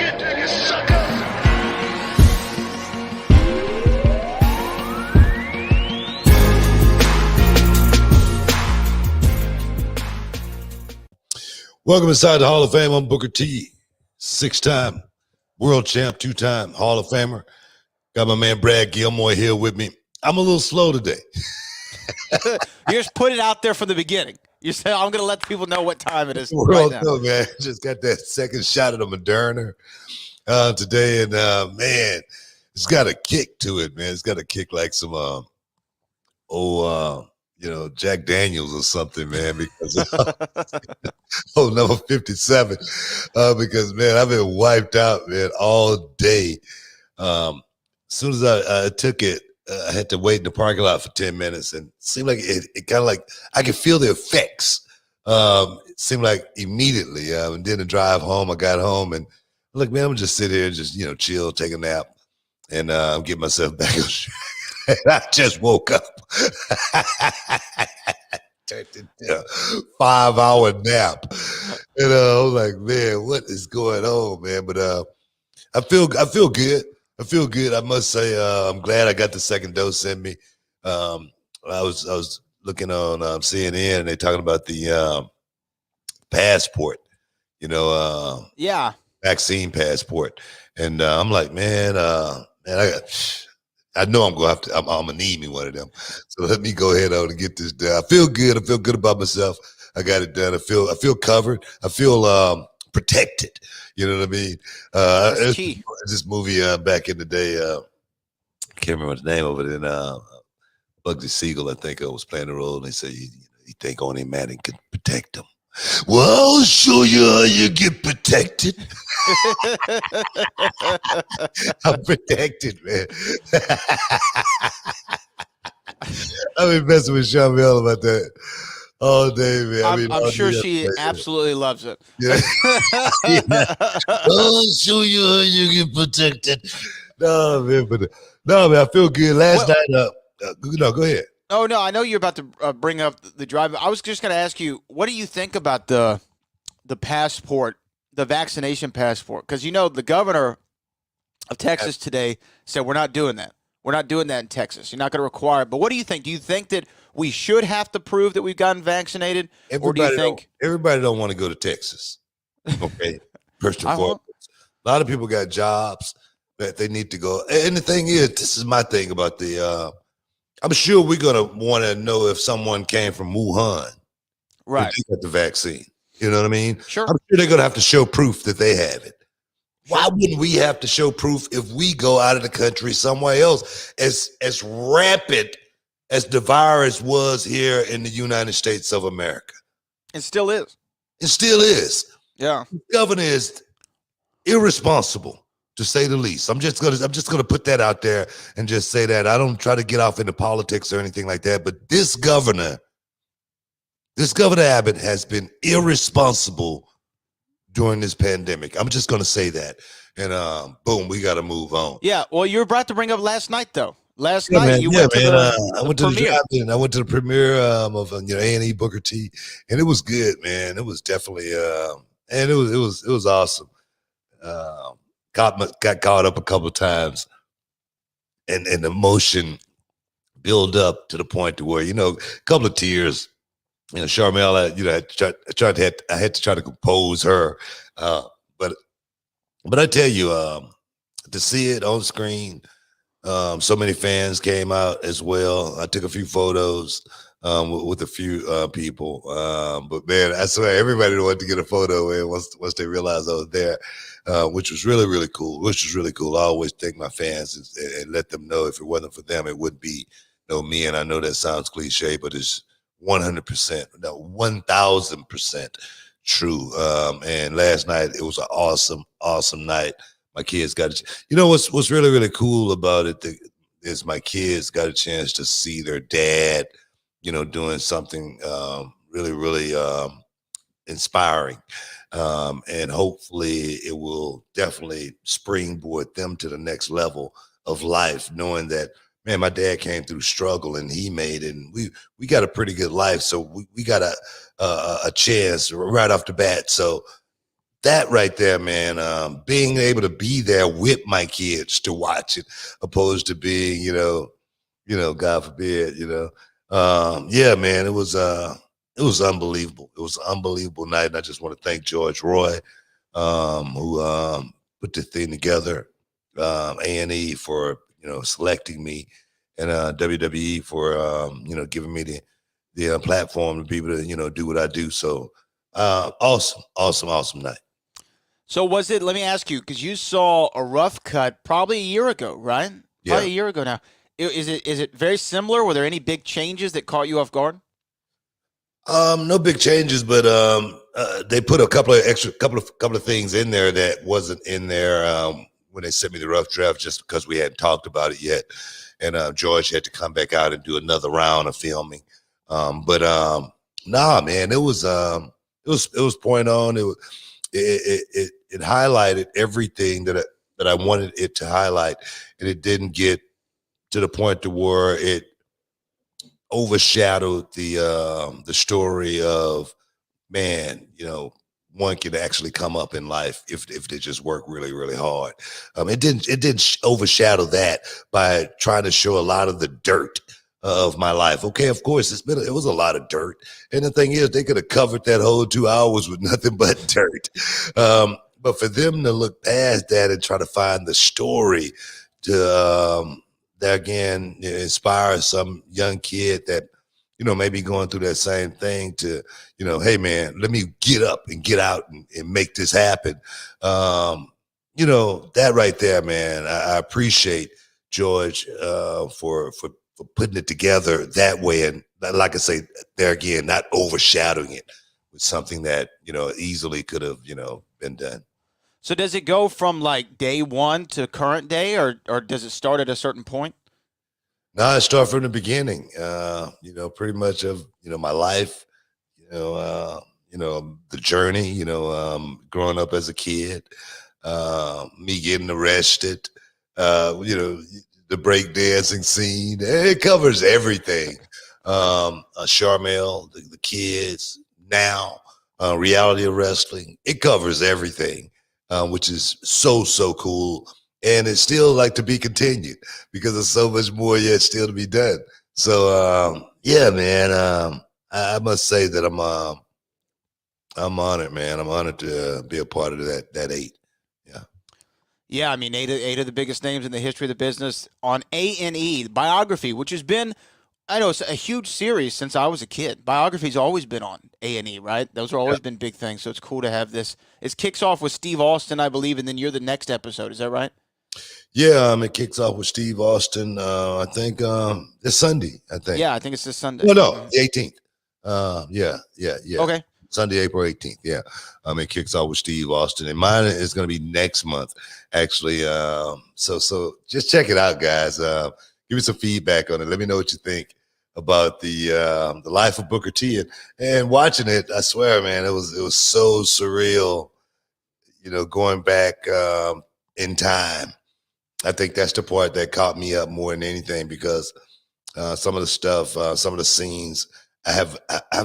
it, you sucker! Welcome inside the Hall of Fame. I'm Booker T, 6-time world champ, 2-time Hall of Famer. Got my man Brad Gilmore here with me. I'm a little slow today. You just put it out there from the beginning. You say, I'm going to let people know what time it is We're all right now. good, man. Just got that second shot of the Moderna today, and man, it's got a kick to it, man. It's got a kick like some Jack Daniels or something, man, because number 57, because, man, I've been wiped out, man, all day. As soon as I took it, I had to wait in the parking lot for 10 minutes, and it seemed like it kind of like I could feel the effects. It seemed like immediately, and then the drive home, I got home, and look, man, I'm just sit here, just, chill, take a nap, and get myself back on track. I just woke up. Turned into a 5-hour nap. And I was like, man, what is going on, man? But I feel good. I feel good. I must say, I'm glad I got the second dose in me. I was looking on CNN, and they're talking about the passport, vaccine passport. And I'm like, man, I know I'm gonna have to. I'm gonna need me one of them. So let me go ahead on and get this done. I feel good. I feel good about myself. I got it done. I feel covered. I feel protected. You know what I mean? That's key. This movie back in the day. I can't remember the name of it. And Bugsy Siegel, I think, was playing the role. And they said, "You think only Manning can protect them." Well, I'll show you how you get protected. I'm protected, man. I've been messing with Shamel about that all day, man. I'm sure she absolutely loves it. Yeah. Yeah. I'll show you how you get protected. No, man, I feel good. Last night, go ahead. Oh, no, I know you're about to bring up the drive. I was just going to ask you, what do you think about the passport, the vaccination passport? Because, the governor of Texas today said we're not doing that. We're not doing that in Texas. You're not going to require it. But what do you think? Do you think that we should have to prove that we've gotten vaccinated? Or do you think everybody don't want to go to Texas? Okay, first and foremost. A lot of people got jobs that they need to go. And the thing is, this is my thing about the I'm sure we're going to want to know if someone came from Wuhan. Right. If they got the vaccine. You know what I mean? Sure. I'm sure they're going to have to show proof that they have it. Sure. Why wouldn't we have to show proof if we go out of the country somewhere else? As rampant as the virus was here in the United States of America. It still is. It still is. Yeah. The governor is irresponsible, to say the least. I'm just gonna put that out there and just say that. I don't try to get off into politics or anything like that, but this governor Abbott has been irresponsible during this pandemic. I'm just gonna say that. And boom, we gotta move on. Yeah, well, you were about to bring up last night, though. Last night you went to the drive-in. I went to the premiere of A&E Booker T, and it was good, man. It was definitely and it was awesome. Got caught up a couple of times, and the emotion build up to the point to where a couple of tears. Charmel, I had to try to compose her, but I tell you, to see it on screen, so many fans came out as well. I took a few photos with a few people, but man, I swear everybody wanted to get a photo. And once they realized I was there. Which was really, really cool. I always thank my fans and let them know if it wasn't for them, it wouldn't be me. And I know that sounds cliche, but it's 100%, 1,000% true. And last night it was an awesome, awesome night. My kids got what's really, really cool about it is my kids got a chance to see their dad, doing something really, really inspiring. And hopefully it will definitely springboard them to the next level of life, knowing that, man, my dad came through struggle and he made it, and we got a pretty good life. So we got a chance right off the bat. So that right there, man, being able to be there with my kids to watch it, opposed to being, God forbid, yeah, man, it was unbelievable. It was an unbelievable night, and I just want to thank George Roy, who put the thing together, A&E for selecting me, and WWE for giving me the platform to be able to do what I do. So awesome night. So was it? Let me ask you, because you saw a rough cut probably a year ago, right? Probably Yeah. a year ago now. Is it very similar? Were there any big changes that caught you off guard? No big changes, but they put a couple of things in there that wasn't in there when they sent me the rough draft, just because we hadn't talked about it yet, and George had to come back out and do another round of filming. But nah, man, it was point on. It highlighted everything that I wanted it to highlight, and it didn't get to the point to where it overshadowed the story of, man, one can actually come up in life if they just work really, really hard. It didn't overshadow that by trying to show a lot of the dirt of my life. Okay, of course, it was a lot of dirt, and the thing is, they could have covered that whole 2 hours with nothing but dirt. But for them to look past that and try to find the story to that again inspire some young kid that may be going through that same thing to, hey man, let me get up and get out and make this happen. That right there, man, I appreciate George for putting it together that way. And like I say, there again, not overshadowing it with something that, easily could have, been done. So does it go from like day one to current day, or does it start at a certain point? No, I start from the beginning. Pretty much of my life. The journey. Growing up as a kid, me getting arrested. The breakdancing scene. It covers everything. Charmel, the kids now, reality of wrestling. It covers everything, which is so cool, and it's still like to be continued because there's so much more yet still to be done. So yeah, man, I must say that I'm honored, man. I'm honored to be a part of that 8. Yeah. Yeah, I mean, eight of the biggest names in the history of the business on A&E biography, which has been, I know it's a huge series since I was a kid. Biography's always been on A&E, right? Those have always been big things. So it's cool to have this. It kicks off with Steve Austin, I believe, and then you're the next episode. Is that right? Yeah, it kicks off with Steve Austin. I think it's Sunday. I think. Yeah, I think it's this Sunday. No, the 18th. Yeah. Okay. Sunday, April 18th. Yeah. It kicks off with Steve Austin, and mine is going to be next month, actually. So just check it out, guys. Give me some feedback on it. Let me know what you think about the life of Booker T, and watching it. I swear, man, it was so surreal. Going back in time. I think that's the part that caught me up more than anything, because some of the stuff, some of the scenes I've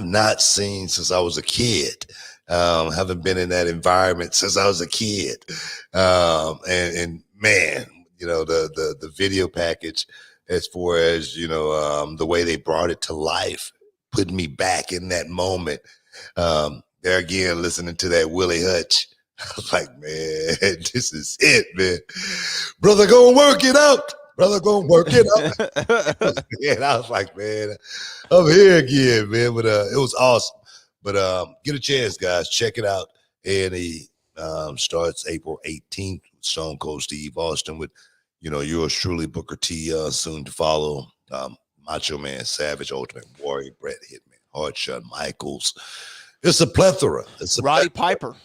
not seen since I was a kid. Haven't been in that environment since I was a kid. And man, the video package, as far as the way they brought it to life, putting me back in that moment. There again, listening to that Willie Hutch. I was like, man, this is it, man. Brother, go work it out. Brother, go work it out. And I was like, man, I'm here again, man. But it was awesome. But get a chance, guys. Check it out. And he starts April 18th with Stone Cold Steve Austin, with, yours truly, Booker T, soon to follow. Macho Man, Savage, Ultimate Warrior, Bret Hitman, Hard Shot Michaels. It's a plethora. It's a Roddy plethora. Piper.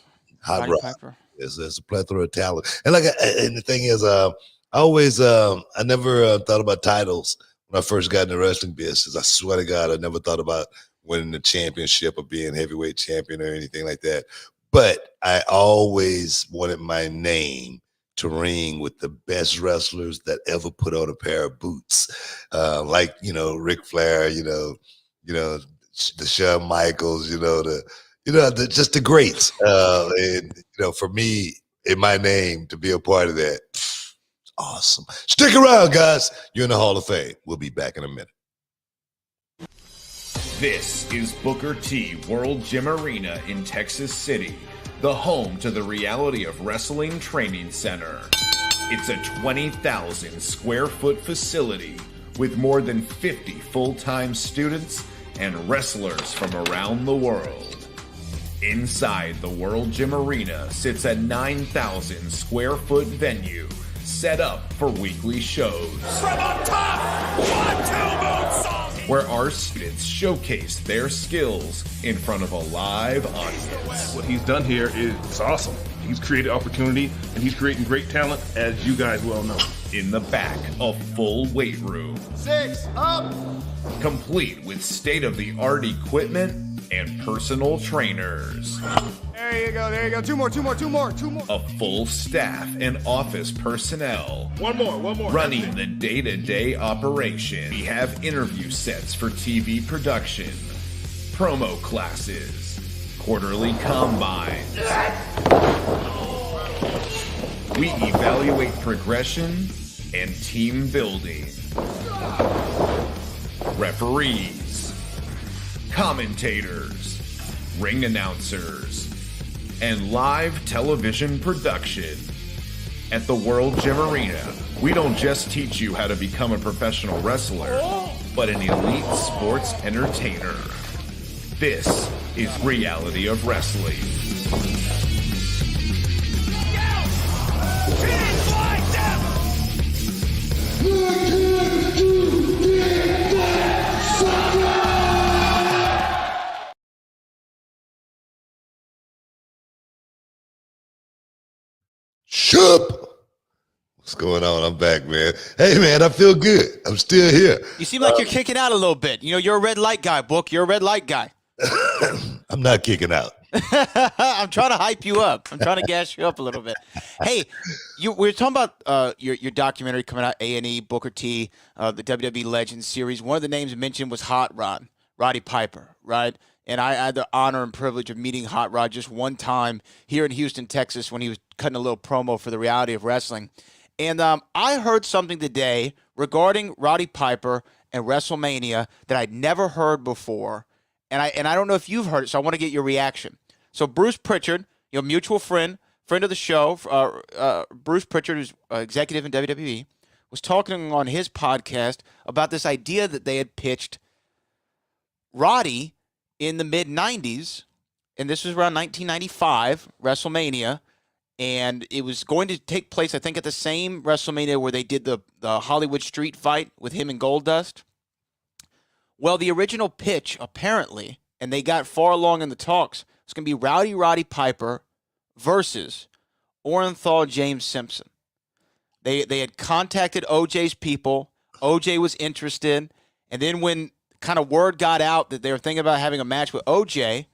Hot Roddy Rod. Piper. There's a plethora of talent, and and the thing is, I never thought about titles when I first got in the wrestling business. I swear to God, I never thought about winning the championship or being heavyweight champion or anything like that. But I always wanted my name to ring with the best wrestlers that ever put on a pair of boots, like Ric Flair, the Shawn Michaels, just the greats. And for me, in my name, to be a part of that, it's awesome. Stick around, guys. You're in the Hall of Fame. We'll be back in a minute. This is Booker T World Gym Arena in Texas City, the home to the Reality of Wrestling Training Center. It's a 20,000 square foot facility with more than 50 full-time students and wrestlers from around the world. Inside the World Gym Arena sits a 9,000 square foot venue set up for weekly shows. From up top, 1-2 moonsault! Where our students showcase their skills in front of a live audience. What he's done here is awesome. He's created opportunity, and he's creating great talent, as you guys well know. In the back, a full weight room. 6 up! Complete with state-of-the-art equipment and personal trainers. There you go. Two more. A full staff and office personnel. One more. Running the day-to-day operation. We have interview sets for TV production, promo classes, quarterly combines. We evaluate progression and team building. Referees, commentators, ring announcers, and live television production. At the World Gym Arena, we don't just teach you how to become a professional wrestler, but an elite sports entertainer. This is Reality of Wrestling. Shup. What's going on? I'm back, man. Hey, man, I feel good. I'm still here. You seem like you're kicking out a little bit. You're a red light guy, Book. You're a red light guy. I'm not kicking out. I'm trying to hype you up. I'm trying to gas you up a little bit. Hey, we were talking about your documentary coming out, A&E, Booker T, the WWE Legends series. One of the names mentioned was Hot Rod, Roddy Piper, right? And I had the honor and privilege of meeting Hot Rod just one time here in Houston, Texas, when he was cutting a little promo for the Reality of Wrestling. And I heard something today regarding Roddy Piper and WrestleMania that I'd never heard before. And I don't know if you've heard it, so I want to get your reaction. So Bruce Pritchard, mutual friend of the show, Bruce Pritchard, who's executive in WWE, was talking on his podcast about this idea that they had pitched Roddy in the mid-'90s, and this was around 1995, WrestleMania, and it was going to take place, I think, at the same WrestleMania where they did the Hollywood street fight with him and Goldust. Well, the original pitch, apparently, and they got far along in the talks, it's going to be Roddy Piper versus Orenthal James Simpson. They had contacted OJ's people. OJ was interested. And then when kind of word got out that they were thinking about having a match with OJ,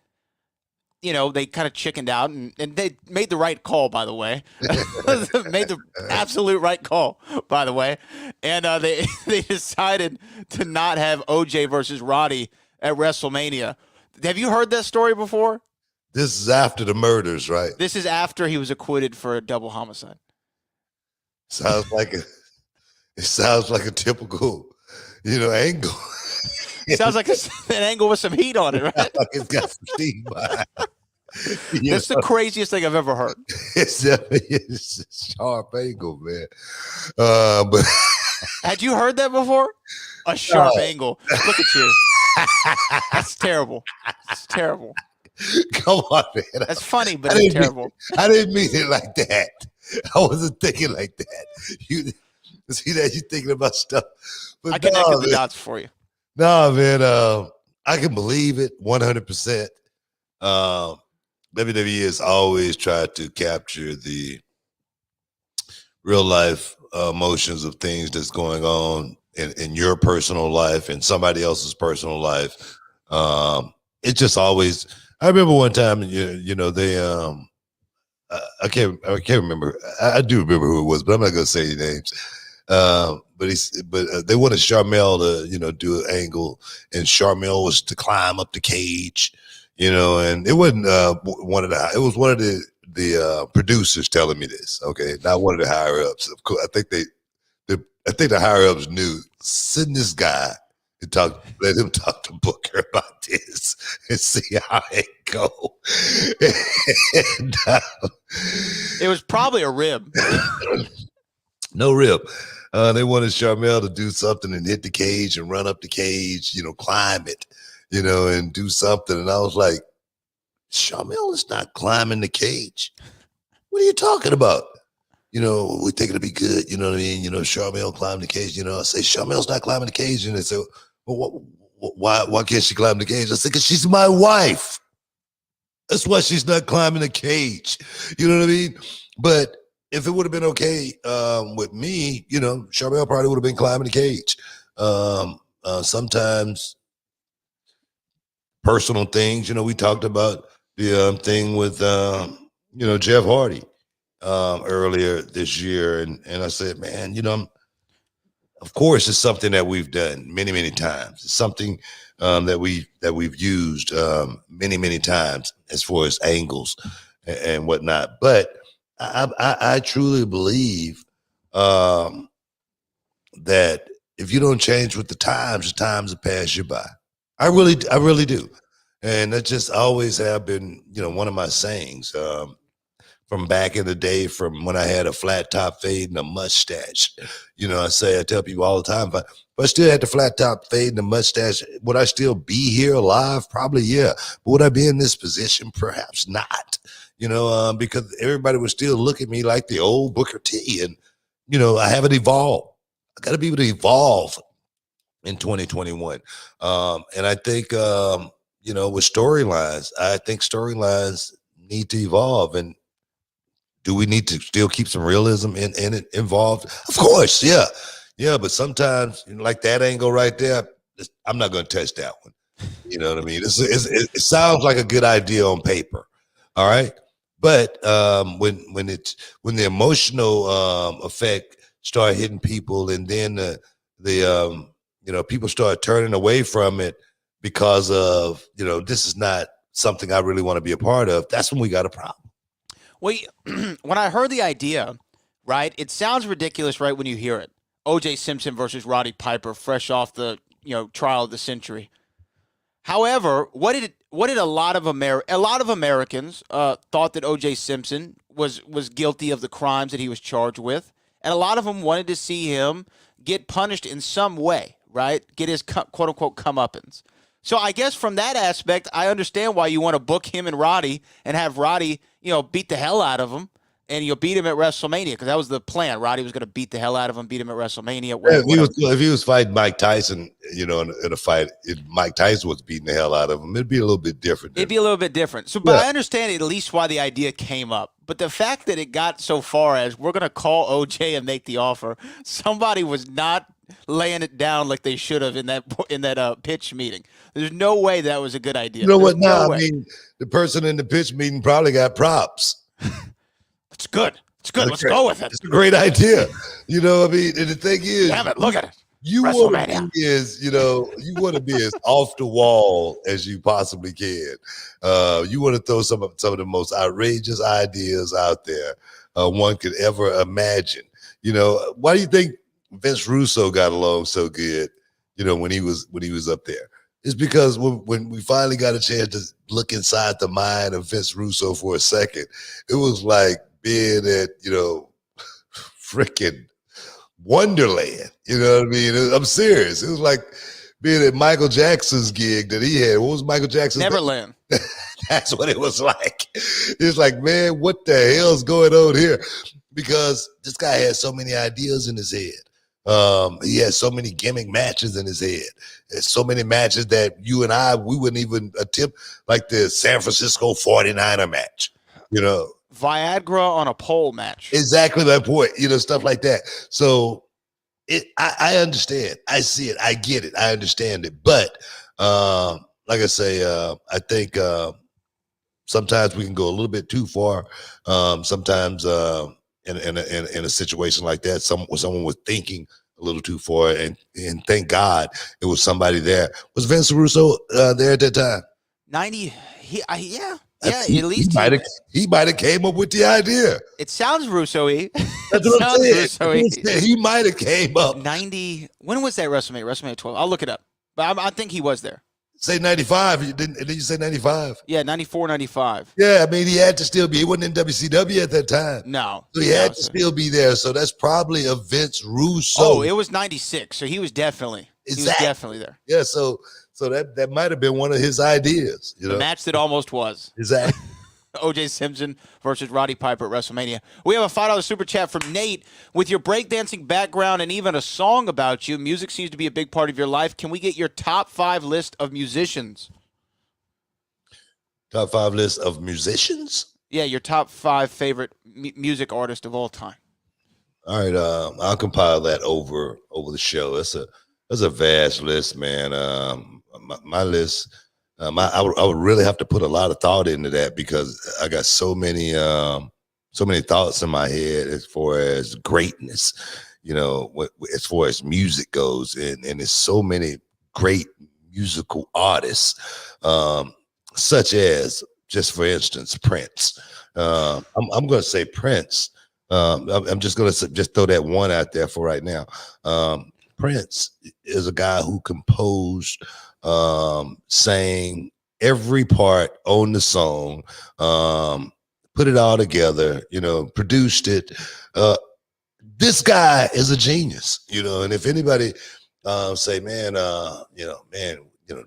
they kind of chickened out, and they made the right call, by the way. Made the absolute right call, by the way. And they decided to not have OJ versus Roddy at WrestleMania. Have you heard that story before? This is after the murders, right? This is after he was acquitted for a double homicide. Sounds like a typical, angle. Sounds like an angle with some heat on it, right? Like it's got some steam behind. That's the craziest thing I've ever heard. It's a sharp angle, man. But had you heard that before? A sharp angle. Look at you. That's terrible. It's terrible. Come on, man. That's funny, but it's terrible. I didn't mean it like that. I wasn't thinking like that. You see that? You're thinking about stuff. But I connected the dots for you. No, man. I can believe it 100%. WWE has always tried to capture the real life emotions of things that's going on in your personal life and somebody else's personal life. It just always. I remember one time, they. I can't remember. I do remember who it was, but I'm not going to say any names. But they wanted Sharmell to, do an angle, and Sharmell was to climb up the cage, you know, and it wasn't one of the. It was one of the producers telling me this. Okay, not one of the higher ups. Of course, I think the higher ups knew. Send this guy and let him talk to Booker about this and see how it go. And, It was probably a rib. no rib. They wanted Sharmell to do something and hit the cage and run up the cage, you know, climb it, you know, and do something. And I was like, Sharmell is not climbing the cage. What are you talking about? You know, we think it'll be good. You know what I mean? You know, Sharmell climbed the cage. You know, I say, Sharmell's not climbing the cage. And they say, well, why can't she climb the cage? I said, because she's my wife. That's why she's not climbing the cage. You know what I mean? But if it would have been okay with me, you know, Sharmell probably would have been climbing the cage. Sometimes personal things, you know, we talked about the thing with, you know, Jeff Hardy earlier this year. And I said, man, you know, of course, it's something that we've done many, many times. It's something that we've used many times as far as angles and whatnot. But I truly believe that if you don't change with the times will pass you by. I really do. And that just always have been, you know, one of my sayings from back in the day, from when I had a flat top fade and a mustache. You know, I tell people all the time, but if I still had the flat top fade and the mustache, would I still be here alive? Probably, yeah. But would I be in this position? Perhaps not. You know, because everybody would still look at me like the old Booker T. And, you know, I haven't evolved. I got to be able to evolve in 2021. And I think, you know, with storylines, I think storylines need to evolve. And do we need to still keep some realism in it involved? Of course, yeah. Yeah, but sometimes, you know, like that angle right there, I'm not going to touch that one. You know what I mean? It sounds like a good idea on paper. All right. But when the emotional effect start hitting people, and then the you know, people start turning away from it because of, you know, this is not something I really want to be a part of, that's when we got a problem. Well, when I heard the idea, right, it sounds ridiculous, right, when you hear it. O.J. Simpson versus Roddy Piper, fresh off the, you know, trial of the century. However, what did a lot of Americans thought that O.J. Simpson was guilty of the crimes that he was charged with, and a lot of them wanted to see him get punished in some way, right? Get his quote unquote comeuppance. So I guess from that aspect, I understand why you want to book him and Roddy and have Roddy, you know, beat the hell out of him, and you'll beat him at WrestleMania, because that was the plan. Roddy was going to beat the hell out of him, beat him at WrestleMania. If he was fighting Mike Tyson, you know, in a fight, if Mike Tyson was beating the hell out of him, it'd be a little bit different. It'd be a little bit different. So, but I understand at least why the idea came up. But the fact that it got so far as we're going to call OJ and make the offer, somebody was not laying it down like they should have in that pitch meeting. There's no way that was a good idea. You know what? I mean, the person in the pitch meeting probably got props. It's good. It's good. Let's go with it. It's a great idea. You know what I mean? And the thing is, damn it, look at it. You want to be as off the wall as you possibly can. You want to throw some of the most outrageous ideas out there one could ever imagine. You know, why do you think Vince Russo got along so good? You know, when he was up there, it's because when we finally got a chance to look inside the mind of Vince Russo for a second, it was like being at, you know, freaking Wonderland. You know what I mean? I'm serious. It was like being at Michael Jackson's gig that he had. What was Michael Jackson's Neverland. That's what it was like. It's like, man, what the hell's going on here? Because this guy had so many ideas in his head. He had so many gimmick matches in his head. There's so many matches that you and we wouldn't even attempt, like the San Francisco 49er match, you know. Viagra on a pole match. Exactly my point, you know, stuff like that. So I understand. I see it. I get it. I understand it. But like I say, I think sometimes we can go a little bit too far. Sometimes in a situation like that, someone was thinking a little too far, and thank God it was somebody there. Was Vince Russo there at that time? 90. Yeah. At least he might have came up with the idea. It sounds Russo-y. That's what I'm saying. He might have came up. 90. When was that WrestleMania? WrestleMania 12. I'll look it up. But I think he was there. Say 95. Did you say 95? Yeah, 94, 95. Yeah, I mean, he had to still be. He wasn't in WCW at that time. No. So he had to still be there. So that's probably a Vince Russo. Oh, it was 96. So he was definitely there. Yeah, so that might have been one of his ideas. The match that almost was. Exactly. O.J. Simpson versus Roddy Piper at WrestleMania. We have a $5 super chat from Nate. With your breakdancing background and even a song about you, music seems to be a big part of your life. Can we get your top 5 list of musicians? Top 5 list of musicians? Yeah, your top 5 favorite music artists of all time. All right, I'll compile that over the show. That's a vast list, man. My list. I would really have to put a lot of thought into that because I got so many thoughts in my head as far as greatness, as far as music goes, and there's so many great musical artists, such as, just for instance, Prince. I'm going to say Prince. I'm just going to just throw that one out there for right now. Prince is a guy who composed, sang every part on the song, put it all together, produced it. This guy is a genius, and if anybody say, man,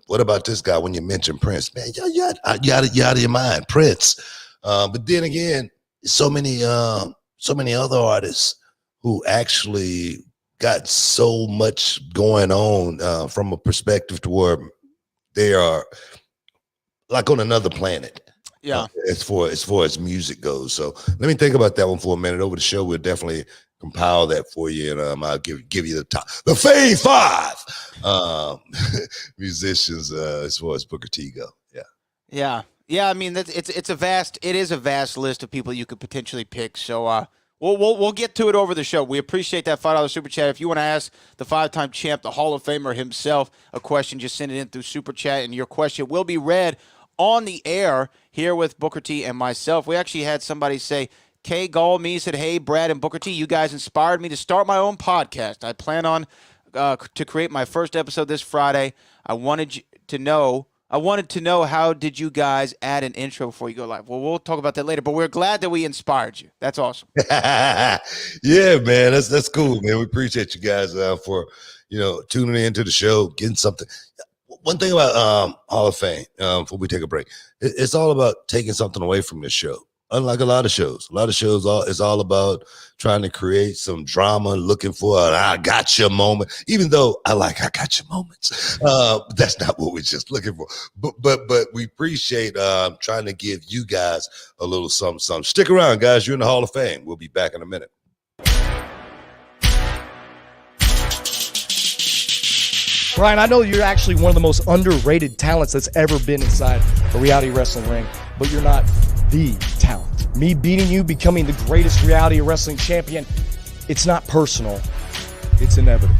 what about this guy when you mention Prince? Man, you out of your mind, Prince. But then again, so many other artists who actually got so much going on from a perspective to where they are like on another planet. Yeah. As far as music goes. So let me think about that one for a minute. Over the show, we'll definitely compile that for you, and I'll give you the Fave 5 musicians as far as Booker T go. Yeah. I mean, it is a vast list of people you could potentially pick. So we'll get to it over the show. We appreciate that $5 super chat. If you want to ask the 5-time champ, the Hall of Famer himself, a question, just send it in through super chat, and your question will be read on the air here with Booker T and myself. We actually had somebody say, Kay Gall me said, hey, Brad and Booker T, you guys inspired me to start my own podcast. I plan on to create my first episode this Friday. I wanted to know how did you guys add an intro before you go live? Well, we'll talk about that later, but we're glad that we inspired you. That's awesome. Yeah, man, that's cool, man. We appreciate you guys for tuning into the show, getting something. One thing about Hall of Fame, before we take a break, it's all about taking something away from this show. Unlike a lot of shows is all about trying to create some drama, looking for an I got your moment, even though I got your moments. That's not what we're just looking for. But we appreciate trying to give you guys a little something. Stick around, guys. You're in the Hall of Fame. We'll be back in a minute. Brian, I know you're actually one of the most underrated talents that's ever been inside a reality wrestling ring, but you're not the talent. Me beating you, becoming the greatest reality wrestling champion, it's not personal, it's inevitable.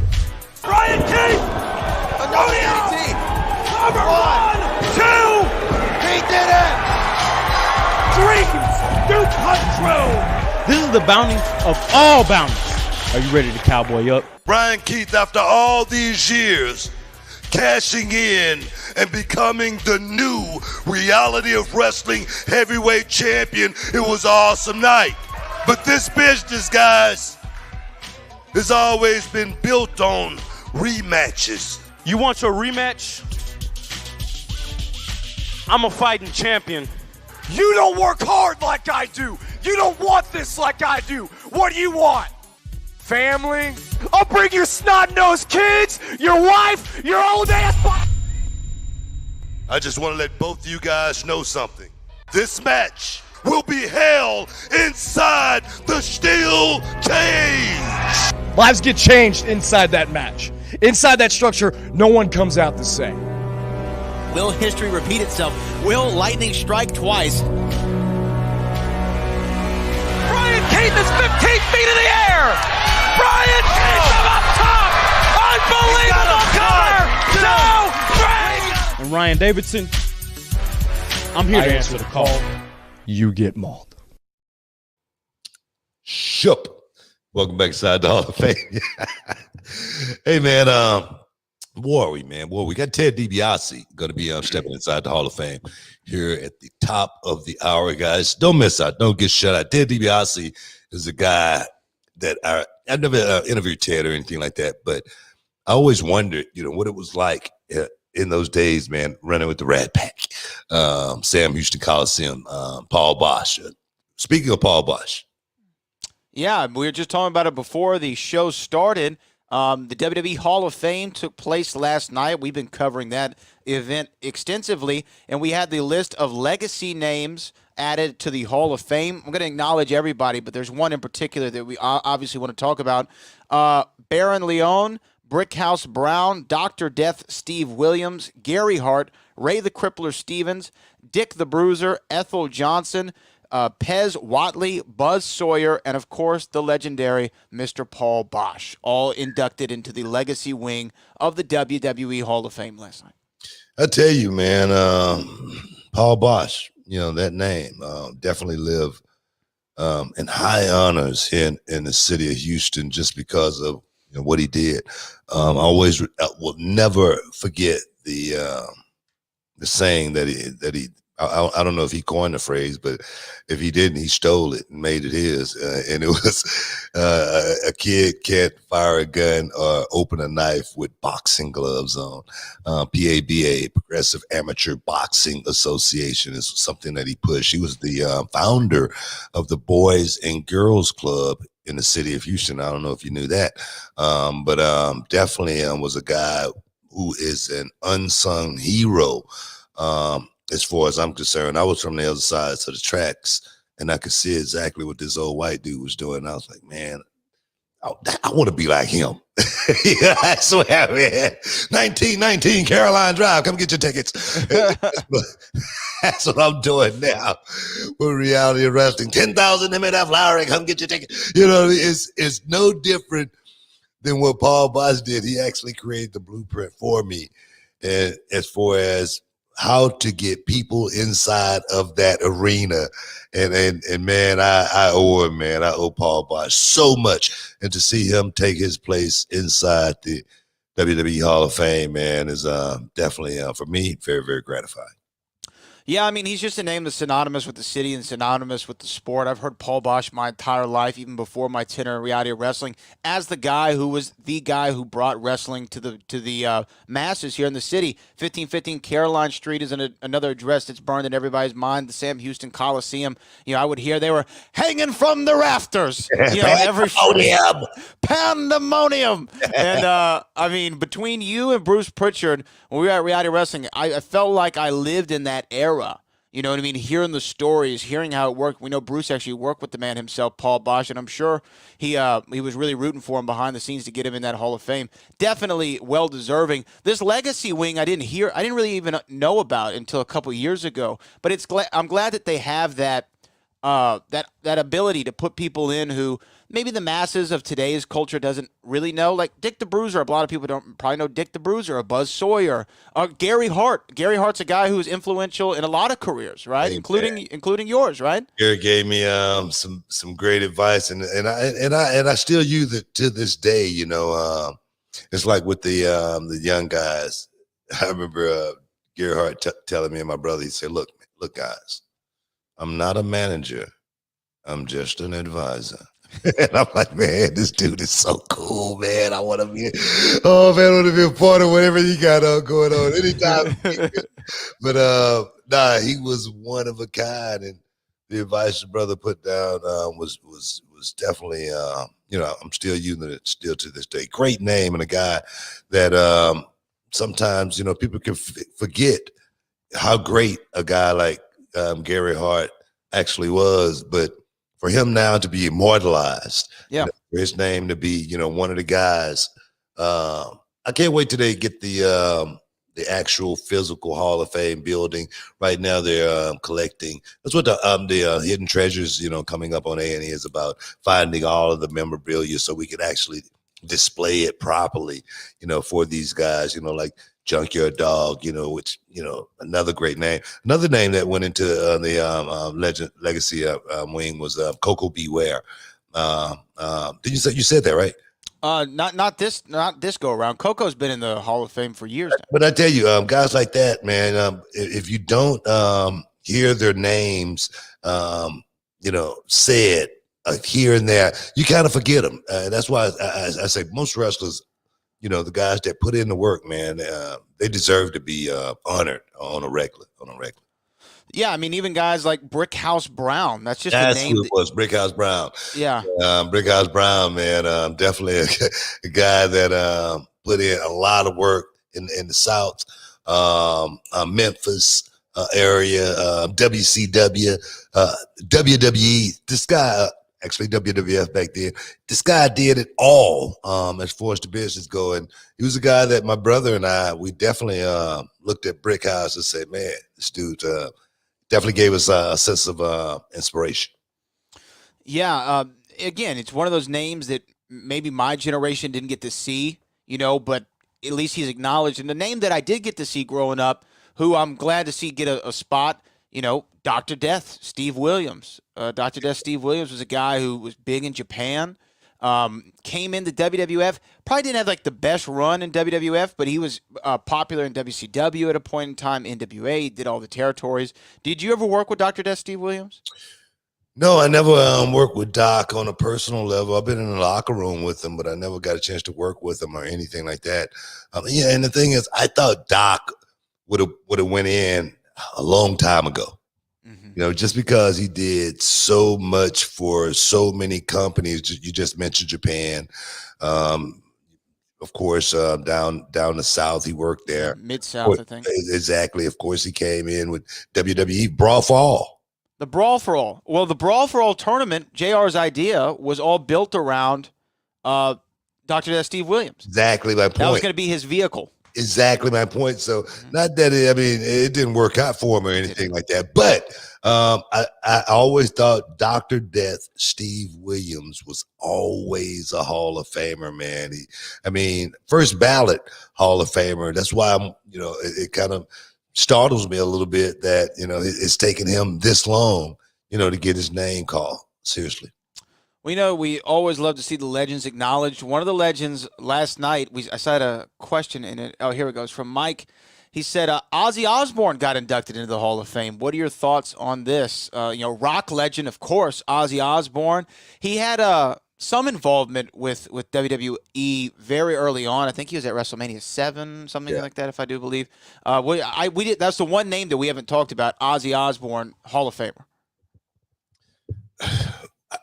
Brian Keith! Number 1, 2! He did it! Dreams do come true! This is the bounty of all bounties. Are you ready to cowboy up? Brian Keith, after all these years, cashing in and becoming the new reality of wrestling heavyweight champion. It was an awesome night. But this business, guys, has always been built on rematches. You want your rematch? I'm a fighting champion. You don't work hard like I do. You don't want this like I do. What do you want? Family? I'll bring your snot-nosed kids, your wife, your old ass. I just want to let both of you guys know something. This match will be held inside the steel cage. Lives get changed inside that match. Inside that structure, no one comes out the same. Will history repeat itself? Will lightning strike twice? Brian Keith is 15 feet in the air. Brian Keith from up top. Unbelievable cover. No, Brian. And Ryan Davidson, I'm here I to answer the call. You get mauled. Shup. Welcome back inside the Hall of Fame. Hey, man. Boy, we got Ted DiBiase going to be stepping inside the Hall of Fame here at the top of the hour, guys. Don't miss out. Don't get shut out. Ted DiBiase is a guy that I've never interviewed Ted or anything like that, but I always wondered, what it was like in those days, man, running with the Rat Pack, Sam Houston Coliseum, Paul Bosch. Speaking of Paul Bosch. Yeah, we were just talking about it before the show started. The WWE Hall of Fame took place last night. We've been covering that event extensively, and we had the list of legacy names added to the Hall of Fame. I'm going to acknowledge everybody, but there's one in particular that we obviously want to talk about. Baron Leon, Brickhouse Brown, Dr. Death Steve Williams, Gary Hart, Ray the Crippler Stevens, Dick the Bruiser, Ethel Johnson, Pez Watley, Buzz Sawyer, and of course the legendary Mr. Paul Bosch, all inducted into the legacy wing of the WWE Hall of Fame last night. I tell you, man, Paul Bosch, that name definitely live in high honors here in the city of Houston just because of what he did. I will never forget the saying that he I don't know if he coined the phrase, but if he didn't, he stole it and made it his. And it was a kid can't fire a gun or open a knife with boxing gloves on. PABA, Progressive Amateur Boxing Association, is something that he pushed. He was the founder of the Boys and Girls Club in the city of Houston. I don't know if you knew that, but definitely was a guy who is an unsung hero. As far as I'm concerned, I was from the other side of the tracks, and I could see exactly what this old white dude was doing. I was like, man, I want to be like him. Yeah, I swear, man. 1919 Caroline Drive. Come get your tickets. That's what I'm doing now with reality of wrestling. 10,000 MNF Lowry. Come get your tickets. It's no different than what Paul Bosch did. He actually created the blueprint for me, and as far as how to get people inside of that arena. And man, I owe him, man. I owe Paul Bosch so much. And to see him take his place inside the WWE Hall of Fame, man, is definitely, for me, very, very gratifying. Yeah, I mean, he's just a name that's synonymous with the city and synonymous with the sport. I've heard Paul Bosch my entire life, even before my tenure in reality of wrestling, as the guy who was the guy who brought wrestling to the masses here in the city. 1515 Caroline Street is another address that's burned in everybody's mind. The Sam Houston Coliseum, I would hear they were hanging from the rafters. Every pandemonium. And I mean, between you and Bruce Pritchard, when we were at reality wrestling, I felt like I lived in that era. You know what I mean? Hearing the stories, hearing how it worked. We know Bruce actually worked with the man himself, Paul Bosch, and I'm sure he was really rooting for him behind the scenes to get him in that Hall of Fame. Definitely well deserving. This legacy wing, I didn't really even know about until a couple years ago. But I'm glad that they have that ability to put people in who maybe the masses of today's culture doesn't really know. Like Dick the Bruiser, a lot of people don't probably know Dick the Bruiser, or Buzz Sawyer, or Gary Hart. Gary Hart's a guy who is influential in a lot of careers, right? Hey, including yours, right? Gary gave me some great advice, and I still use it to this day. It's like with the young guys. I remember Gary Hart telling me and my brother, he said, "Look, guys, I'm not a manager. I'm just an advisor." And I'm like, man, this dude is so cool, man. I want to be a part of whatever he got going on anytime. But he was one of a kind, and the advice your brother put down was definitely, I'm still using it still to this day. Great name, and a guy that sometimes people can forget how great a guy like Gary Hart actually was, but for him now to be immortalized, for his name to be, one of the guys, I can't wait till they get the actual physical Hall of Fame building. Right now, they're collecting. That's what the Hidden Treasures, coming up on A&E is about, finding all of the memorabilia so we can actually display it properly, for these guys, like Junkyard Dog, which, another great name. Another name that went into the legacy wing was Coco Beware. You said that, right? Not this go around. Coco's been in the Hall of Fame for years now. But I tell you, guys like that, man, if you don't hear their names, said here and there, you kind of forget them. That's why I say most wrestlers, the guys that put in the work, man, they deserve to be honored on a regular. Yeah, I mean, even guys like Brickhouse Brown. That's That's a name. Who it was, Brickhouse Brown. Yeah. Brickhouse Brown, man, definitely a guy that put in a lot of work in the South, Memphis area, WCW, WWE. This guy, actually WWF back then, this guy did it all as far as the business go. And he was a guy that my brother and I, we definitely looked at Brickhouse and said, man, this dude definitely gave us a sense of inspiration. Yeah. Again, it's one of those names that maybe my generation didn't get to see, but at least he's acknowledged. And the name that I did get to see growing up, who I'm glad to see get a spot, Dr. Death, Steve Williams. Dr. Death Steve Williams was a guy who was big in Japan, came into WWF, probably didn't have like the best run in WWF, but he was popular in WCW at a point in time, NWA, did all the territories. Did you ever work with Dr. Death Steve Williams? No, I never worked with Doc on a personal level. I've been in the locker room with him, but I never got a chance to work with him or anything like that. And the thing is, I thought Doc would have went in a long time ago. Just because he did so much for so many companies. You just mentioned Japan. Of course, down the South, he worked there. Mid-South, I think. Exactly. Of course, he came in with WWE Brawl for All. The Brawl for All. Well, the Brawl for All tournament, JR's idea, was all built around Dr. Death Steve Williams. Exactly my point. That was going to be his vehicle. Exactly my point. So not that it didn't work out for him or anything like that, but I always thought Dr. Death Steve Williams was always a Hall of Famer, man. First ballot Hall of Famer. That's why it kind of startles me a little bit that it's taken him this long to get his name called. Seriously. We always love to see the legends acknowledged. One of the legends last night, I saw a question in it. Oh, here it goes from Mike. He said, Ozzy Osbourne got inducted into the Hall of Fame. What are your thoughts on this? Rock legend, of course, Ozzy Osbourne. He had some involvement with WWE very early on. I think he was at WrestleMania 7, something like that, if I do believe. We did. That's the one name that we haven't talked about, Ozzy Osbourne, Hall of Famer.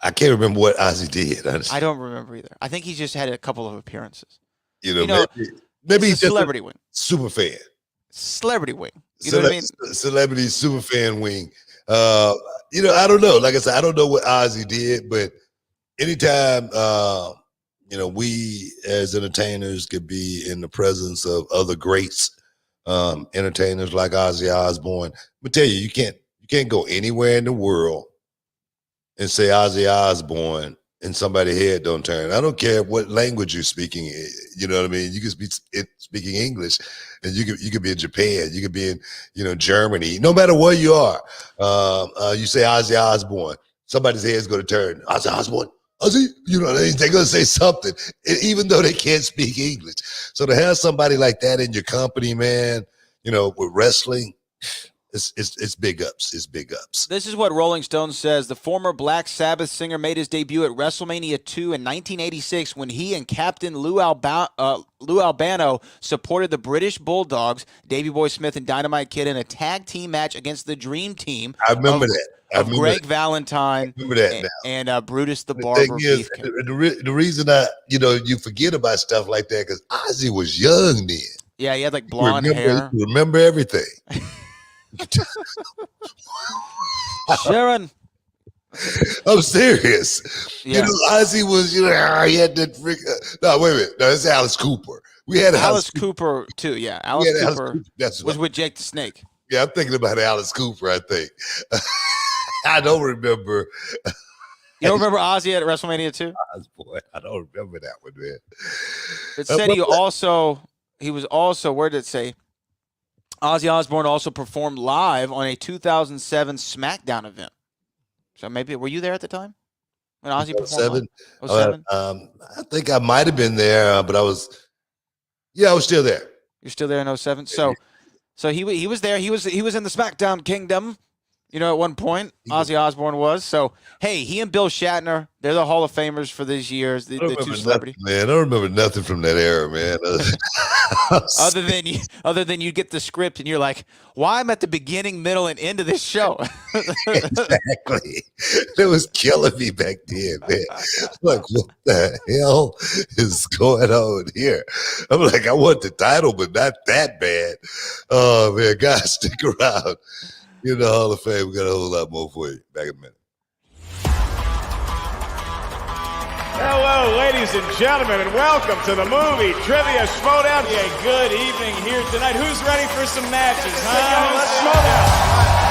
I can't remember what Ozzy did. Honestly. I don't remember either. I think he just had a couple of appearances. Maybe he's just celebrity wing. Super fan. Celebrity wing. You know what I mean? Celebrity super fan wing. I don't know. Like I said, I don't know what Ozzy did, but anytime we as entertainers could be in the presence of other greats, entertainers like Ozzy Osbourne. But tell you can't go anywhere in the world and say Ozzy Osbourne and somebody's head don't turn. I don't care what language you're speaking. You know what I mean? You could be speaking English, and you could be in Japan. You could be in Germany. No matter where you are, you say Ozzy Osbourne, somebody's head's going to turn. Ozzy Osbourne, Ozzy. They're going to say something, even though they can't speak English. So to have somebody like that in your company, man, with wrestling. It's big ups. It's big ups. This is what Rolling Stone says. The former Black Sabbath singer made his debut at WrestleMania 2 in 1986 when he and Captain Lou Albano supported the British Bulldogs, Davey Boy Smith and Dynamite Kid in a tag team match against the Dream Team. I remember that. Greg Valentine and Brutus the Barber. The reason you forget about stuff like that because Ozzy was young then. Yeah, he had like blonde hair. You remember everything. Sharon, I'm serious. Yeah. Ozzy was, he had that freak. No, wait a minute. No, that's Alice Cooper. We had Alice Cooper too. Yeah, Alice Cooper was with Jake the Snake. Yeah, I'm thinking about Alice Cooper. I think I don't remember. You don't remember Ozzy at WrestleMania 2? Boy, I don't remember that one, man. It said he was also, where did it say? Ozzy Osbourne also performed live on a 2007 SmackDown event. So maybe, were you there at the time when Ozzy performed? 07? I think I might have been there, but I was still there. You're still there in 07? So he was there. He was in the SmackDown Kingdom. At one point, Ozzy Osbourne was. So, hey, he and Bill Shatner, they're the Hall of Famers for these years, the two celebrities. Man, I don't remember nothing from that era, man. Other than you get the script and you're like, why I'm at the beginning, middle, and end of this show? Exactly. It was killing me back then, man. Like, what the hell is going on here? I'm like, I want the title, but not that bad. Oh, man, guys, stick around. In the Hall of Fame, we got a whole lot more for you. Back in a minute. Hello, ladies and gentlemen, and welcome to the movie Trivia Schmodown. Yeah, good evening here tonight. Who's ready for some matches? Let's Schmodown.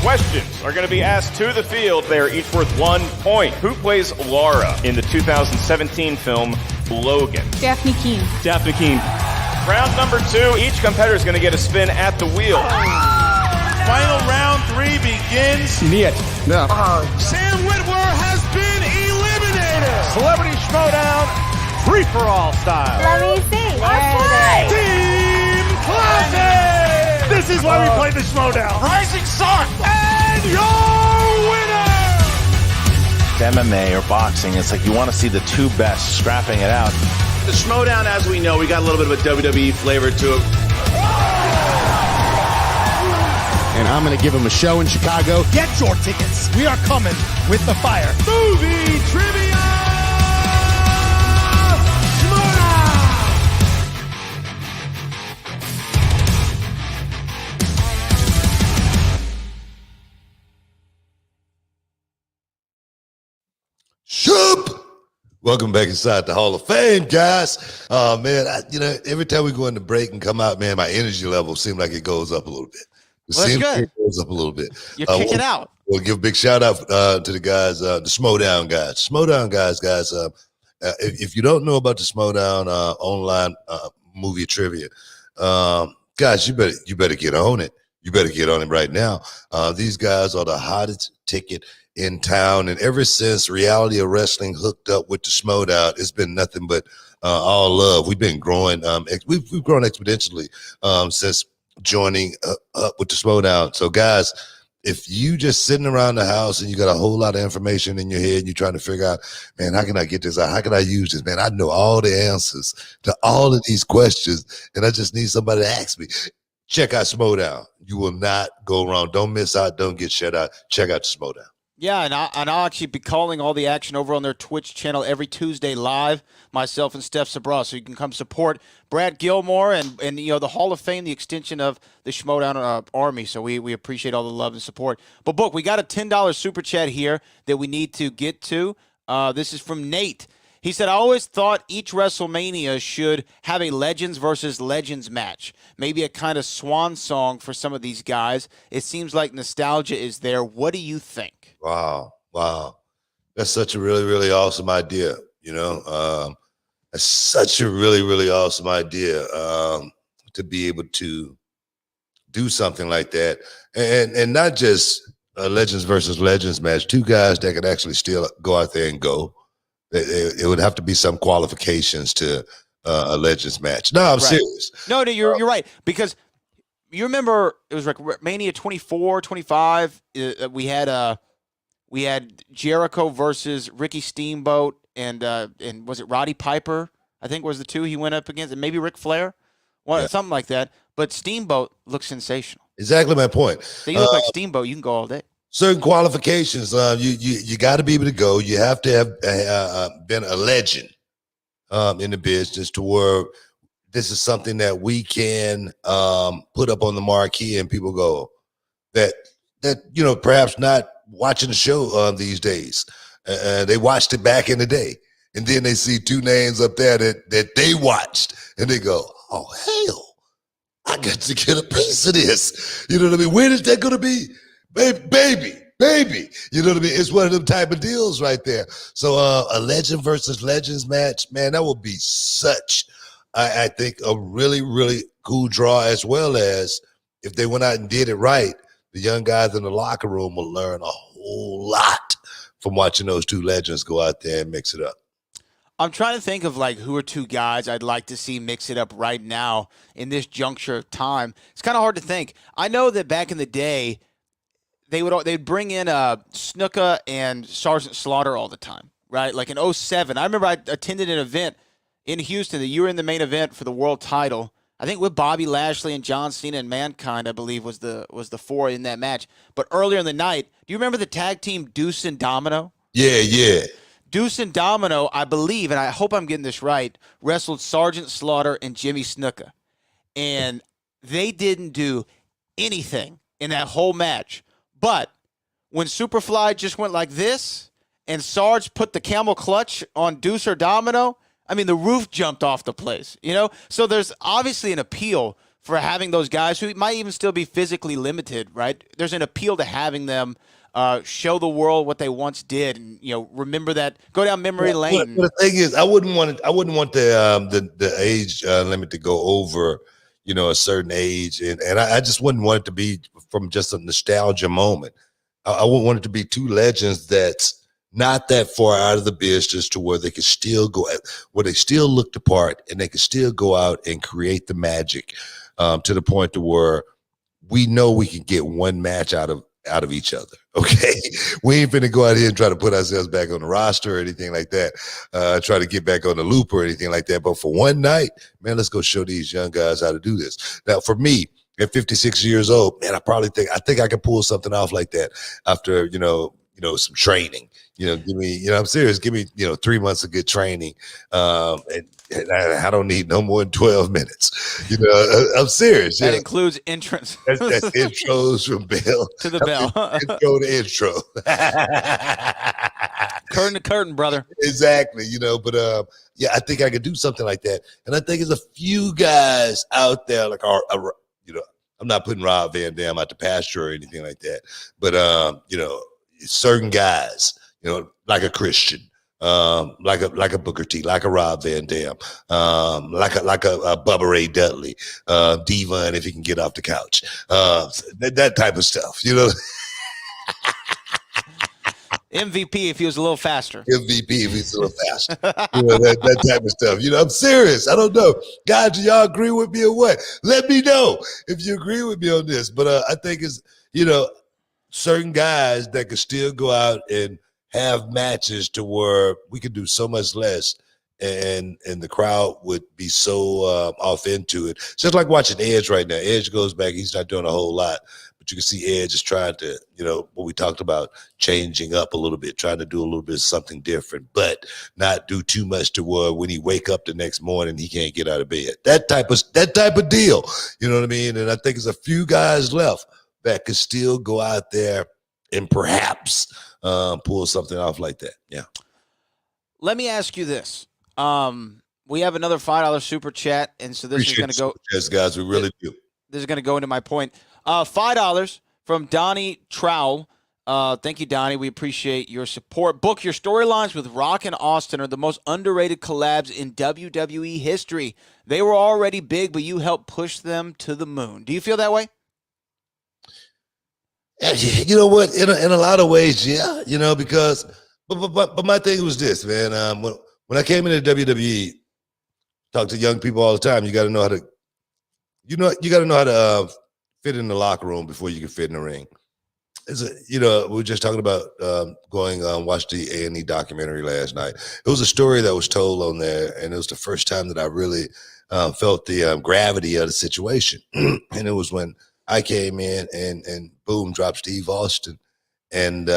Questions are going to be asked to the field. They are each worth 1 point. Who plays Laura in the 2017 film Logan? Daphne Keane. Daphne Keane. Round number 2, each competitor is going to get a spin at the wheel. Final round 3 begins. Niet. No. Sam Witwer has been eliminated. Celebrity Schmodown, free-for-all style. Let me see. Team Classic! This is why we play the Schmodown. Rising Sun! And your winner! MMA or boxing, it's like you want to see the two best scrapping it out. The Schmodown, as we know, we got a little bit of a WWE flavor to it. And I'm going to give him a show in Chicago. Get your tickets. We are coming with the fire. Movie Trivia Schmodown! Shoop! Welcome back inside the Hall of Fame, guys. Man, every time we go in the break and come out, man, my energy level seems like it goes up a little bit. Well, that's good. It goes up a little bit. You're kicking out. We'll give a big shout out to the guys, the Schmodown guys. Schmodown guys. If you don't know about the Schmodown online movie trivia, guys, you better get on it. You better get on it right now. These guys are the hottest ticket in town, and ever since Reality of Wrestling hooked up with the Schmodown, it's been nothing but all love. We've been growing. We've grown exponentially since joining up with the Schmodown. So, guys, if you just sitting around the house and you got a whole lot of information in your head and you're trying to figure out, man, how can I get this out? How can I use this? Man, I know all the answers to all of these questions, and I just need somebody to ask me. Check out Schmodown. You will not go wrong. Don't miss out. Don't get shut out. Check out the Schmodown. Yeah, and I'll actually be calling all the action over on their Twitch channel every Tuesday live, myself and Steph Sabra, so you can come support Brad Gilmore and the Hall of Fame, the extension of the Schmodown Army. So we appreciate all the love and support. But, Book, we got a $10 super chat here that we need to get to. This is from Nate. He said, I always thought each WrestleMania should have a Legends versus Legends match. Maybe a kind of swan song for some of these guys. It seems like nostalgia is there. What do you think? Wow. That's such a really, really awesome idea. That's such a really, really awesome idea to be able to do something like that. And not just a Legends versus Legends match, two guys that could actually still go out there and go. It would have to be some qualifications to a Legends match. No, I'm serious. No, you're right. Because you remember it was like Mania 24, 25. We had Jericho versus Ricky Steamboat and was it Roddy Piper? I think was the two he went up against, and maybe Ric Flair, something like that. But Steamboat looks sensational. Exactly my point. So you look like Steamboat, you can go all day. Certain qualifications, you got to be able to go. You have to have been a legend in the business to where this is something that we can put up on the marquee and people go that perhaps not watching the show these days. They watched it back in the day, and then they see two names up there that they watched, and they go, oh, hell, I got to get a piece of this. You know what I mean? When is that going to be? Baby. You know what I mean? It's one of them type of deals right there. So a legend versus legends match, man, that would be such, I think, a really, really cool draw, as well as if they went out and did it right, the young guys in the locker room will learn a whole lot from watching those two legends go out there and mix it up. I'm trying to think of like who are two guys I'd like to see mix it up right now in this juncture of time. It's kind of hard to think. I know that back in the day, they'd bring in Snuka and Sergeant Slaughter all the time, right? Like in 2007, I remember I attended an event in Houston that you were in the main event for the world title. I think with Bobby Lashley and John Cena and Mankind, I believe was the four in that match. But earlier in the night, do you remember the tag team Deuce and Domino? Yeah. Deuce and Domino, I believe, and I hope I'm getting this right, wrestled Sergeant Slaughter and Jimmy Snuka. And they didn't do anything in that whole match. But when Superfly just went like this and Sarge put the camel clutch on Deuce or Domino, I mean, the roof jumped off the place, you know? So there's obviously an appeal for having those guys who might even still be physically limited, right? There's an appeal to having them show the world what they once did, and remember that, go down memory lane. But the thing is, I wouldn't want the age limit to go over, a certain age, and I just wouldn't want it to be from just a nostalgia moment. I wouldn't want it to be two legends that's not that far out of the business to where they could still go, where they still look the part, and they could still go out and create the magic to the point to where we know we can get one match out of each other. Okay, we ain't finna go out here and try to put ourselves back on the roster or anything like that, try to get back on the loop or anything like that. But for one night, man, let's go show these young guys how to do this. Now, for me, at 56 years old, man, I think I can pull something off like that after some training. Give me, I'm serious. Give me 3 months of good training, and I don't need no more than 12 minutes. I'm serious. That includes entrance. That's intros from bell to the bell. Intro to intro. Curtain to curtain, brother. Exactly. But I think I could do something like that. And I think there's a few guys out there like I'm not putting Rob Van Dam out the pasture or anything like that, but certain guys, like a Christian, like a Booker T, like a Rob Van Dam, like a Bubba Ray Dudley, Devon if he can get off the couch, that type of stuff, MVP if he was a little faster. MVP if he's a little faster. That type of stuff. I'm serious. I don't know. Guys, do y'all agree with me or what? Let me know if you agree with me on this. But I think it's, certain guys that could still go out and have matches to where we could do so much less and the crowd would be so off into it. It's just like watching Edge right now. Edge goes back. He's not doing a whole lot. But you can see Edge is trying to, what we talked about, changing up a little bit, trying to do a little bit of something different, but not do too much to where when he wake up the next morning, he can't get out of bed. That type of deal. You know what I mean? And I think there's a few guys left that could still go out there and perhaps pull something off like that. Yeah. Let me ask you this. We have another $5 super chat, and so this is going to go. Yes, guys, we really do. This is going to go into my point. $5 from Donnie Trowell. Thank you, Donnie. We appreciate your support. Book, your storylines with Rock and Austin are the most underrated collabs in WWE history. They were already big, but you helped push them to the moon. Do you feel that way? You know what? In a lot of ways, yeah. Because but my thing was this, man. When I came into WWE, talk to young people all the time. You got to know how to, you got to know how to fit in the locker room before you can fit in the ring. We were just talking about going watch the A&E documentary last night. It was a story that was told on there, and it was the first time that I really felt the gravity of the situation. And it was when I came in and boom, dropped Steve Austin. And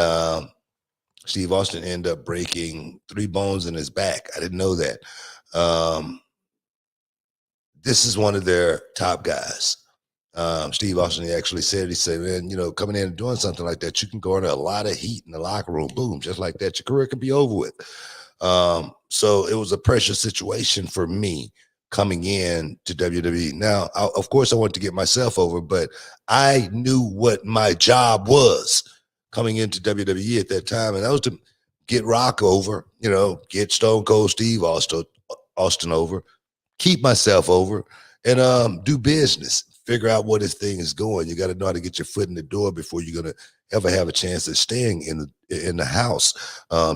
Steve Austin ended up breaking 3 bones in his back. I didn't know that. This is one of their top guys. Steve Austin, he actually said, man, coming in and doing something like that, you can go into a lot of heat in the locker room. Boom, just like that. Your career could be over with. So it was a pressure situation for me. coming in to WWE. Now, of course, I wanted to get myself over, but I knew what my job was coming into WWE at that time, and that was to get Rock over, get Stone Cold Steve Austin over, keep myself over, and do business. Figure out where this thing is going. You got to know how to get your foot in the door before you're gonna ever have a chance of staying in the house.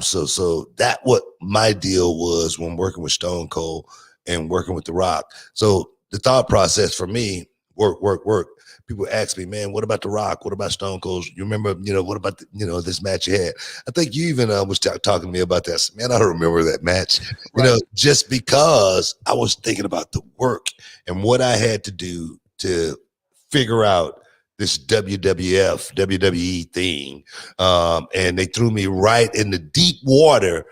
So that what my deal was when working with Stone Cold and working with The Rock. So the thought process for me, work. People ask me, man, what about The Rock? What about Stone Cold? You remember, what about this match you had? I think you even was talking to me about that. Man, I don't remember that match. Right. Just because I was thinking about the work and what I had to do to figure out this WWE thing. And they threw me right in the deep water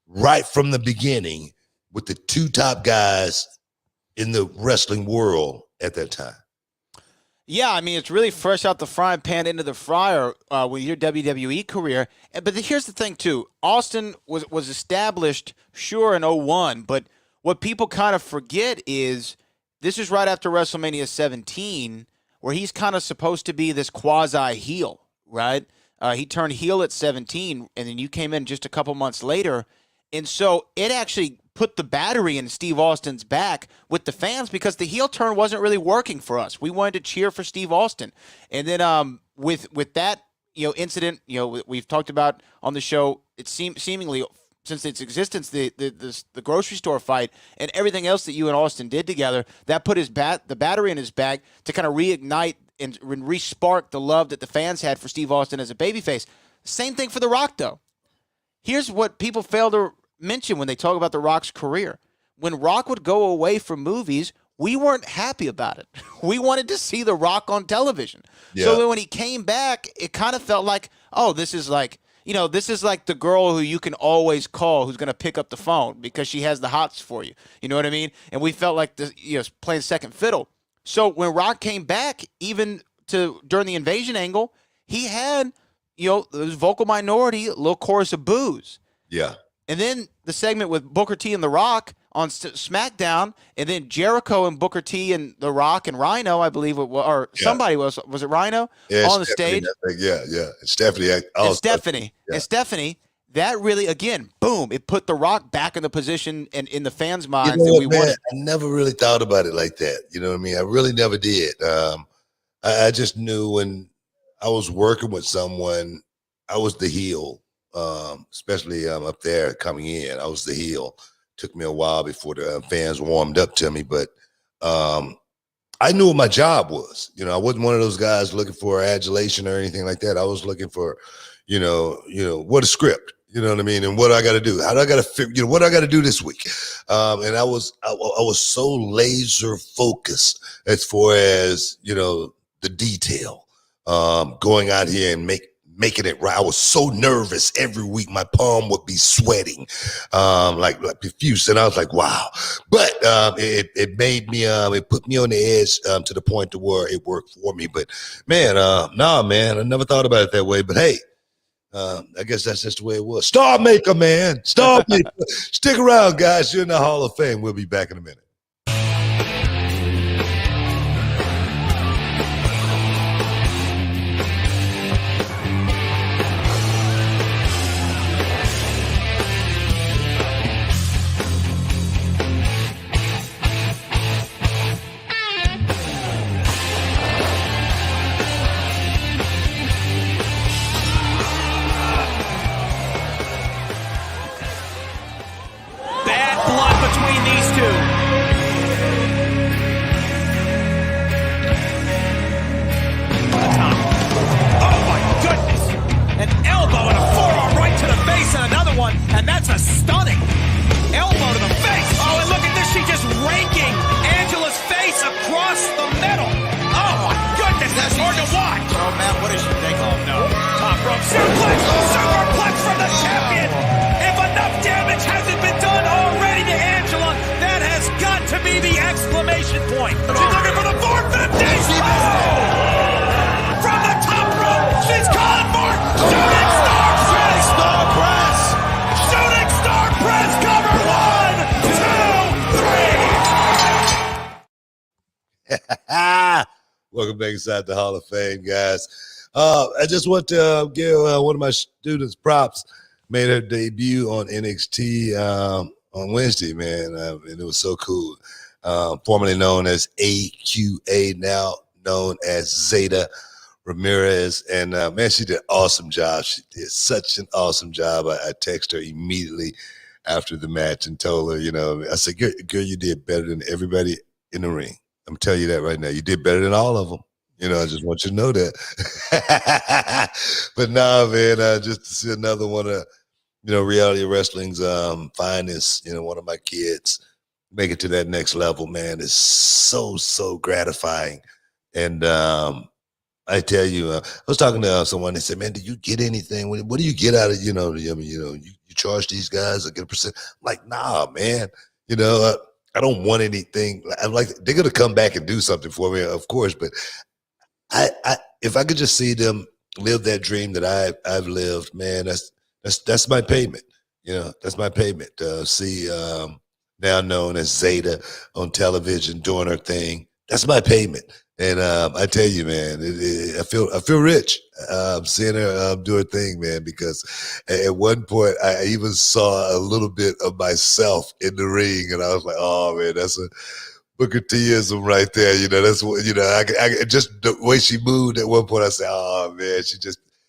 right from the beginning with the two top guys in the wrestling world at that time. Yeah, I mean, it's really fresh out the frying pan into the fryer with your WWE career. But here's the thing, too. Austin was established, sure, in 2001. But what people kind of forget is this is right after WrestleMania 17, where he's kind of supposed to be this quasi-heel, right? He turned heel at 17, and then you came in just a couple months later. And so it actually put the battery in Steve Austin's back with the fans because the heel turn wasn't really working for us. We wanted to cheer for Steve Austin. And then with that incident, we've talked about on the show, it seemingly since its existence, the grocery store fight and everything else that you and Austin did together, that put the battery in his back to kind of reignite and re-spark the love that the fans had for Steve Austin as a babyface. Same thing for The Rock, though. Here's what people fail to mention when they talk about The Rock's career. When Rock would go away from movies, we weren't happy about it. We wanted to see The Rock on television. Yeah. So when he came back, it kind of felt like, oh, this is like the girl who you can always call who's going to pick up the phone because she has the hots for you. You know what I mean? And we felt like playing second fiddle. So when Rock came back, even during the invasion angle, he had, this vocal minority, a little chorus of boos. Yeah. And then the segment with Booker T and The Rock on SmackDown, and then Jericho and Booker T and The Rock and Rhino, I believe, somebody was it Rhino on the stage? Yeah. And Stephanie. And Stephanie, that really, again, boom, it put The Rock back in the position and in the fans' minds that we wanted. I never really thought about it like that. You know what I mean? I really never did. I just knew when I was working with someone, I was the heel. Especially up there coming in, I was the heel. Took me a while before the fans warmed up to me, but I knew what my job was. I wasn't one of those guys looking for adulation or anything like that. I was looking for, what a script. You know what I mean? And what I got to do? How do I got to fit? What I got to do this week? And I was so laser focused as far as the detail, going out here and making it right. I was so nervous every week. My palm would be sweating, like profuse. And I was like, wow. But it made me, it put me on the edge to the point to where it worked for me. But man, man, I never thought about it that way. But hey, I guess that's just the way it was. Star Maker, man. Star Maker. Stick around, guys. You're in the Hall of Fame. We'll be back in a minute. And that's a stunning elbow to the face. Oh, and look at this. She just raking Angela's face across the middle. Oh, my goodness. That's hard to watch. Oh, man, what is she thinking? Oh, no. Top rope suplex. Superplex from the champion. If enough damage hasn't been done already to Angela, that has got to be the exclamation point. She's looking for the 450. Oh! From the top rope. She's calling for shooting star press. Star press. Shooting star press cover. 1, 2, 3. Welcome back inside the Hall of Fame, guys. I just want to give one of my students props. Made her debut on NXT on Wednesday, man, and it was so cool. Formerly known as AQA, now known as Zeta Ramirez, and man, she did an awesome job. She did such an awesome job. I texted her immediately after the match and told her, I said, girl, you did better than everybody in the ring. I'm telling you that right now. You did better than all of them. I just want you to know that. But nah, man, just to see another one of reality wrestling's finest, one of my kids make it to that next level, man, is so gratifying. And I tell you, I was talking to someone, they said, man, do you get anything? What do you get out of, you charge these guys or get a percent? I'm like, nah, man, I don't want anything. I'm like, they're going to come back and do something for me, of course, but if I could just see them live that dream that I've lived, man, that's my payment. That's my payment. See now known as Zeta on television doing her thing. That's my payment. And I tell you, man, I feel rich seeing her do her thing, man, because at one point I even saw a little bit of myself in the ring, and I was like, oh man, that's a Booker T-ism right there. That's what, I just the way she moved at one point, I said, oh man,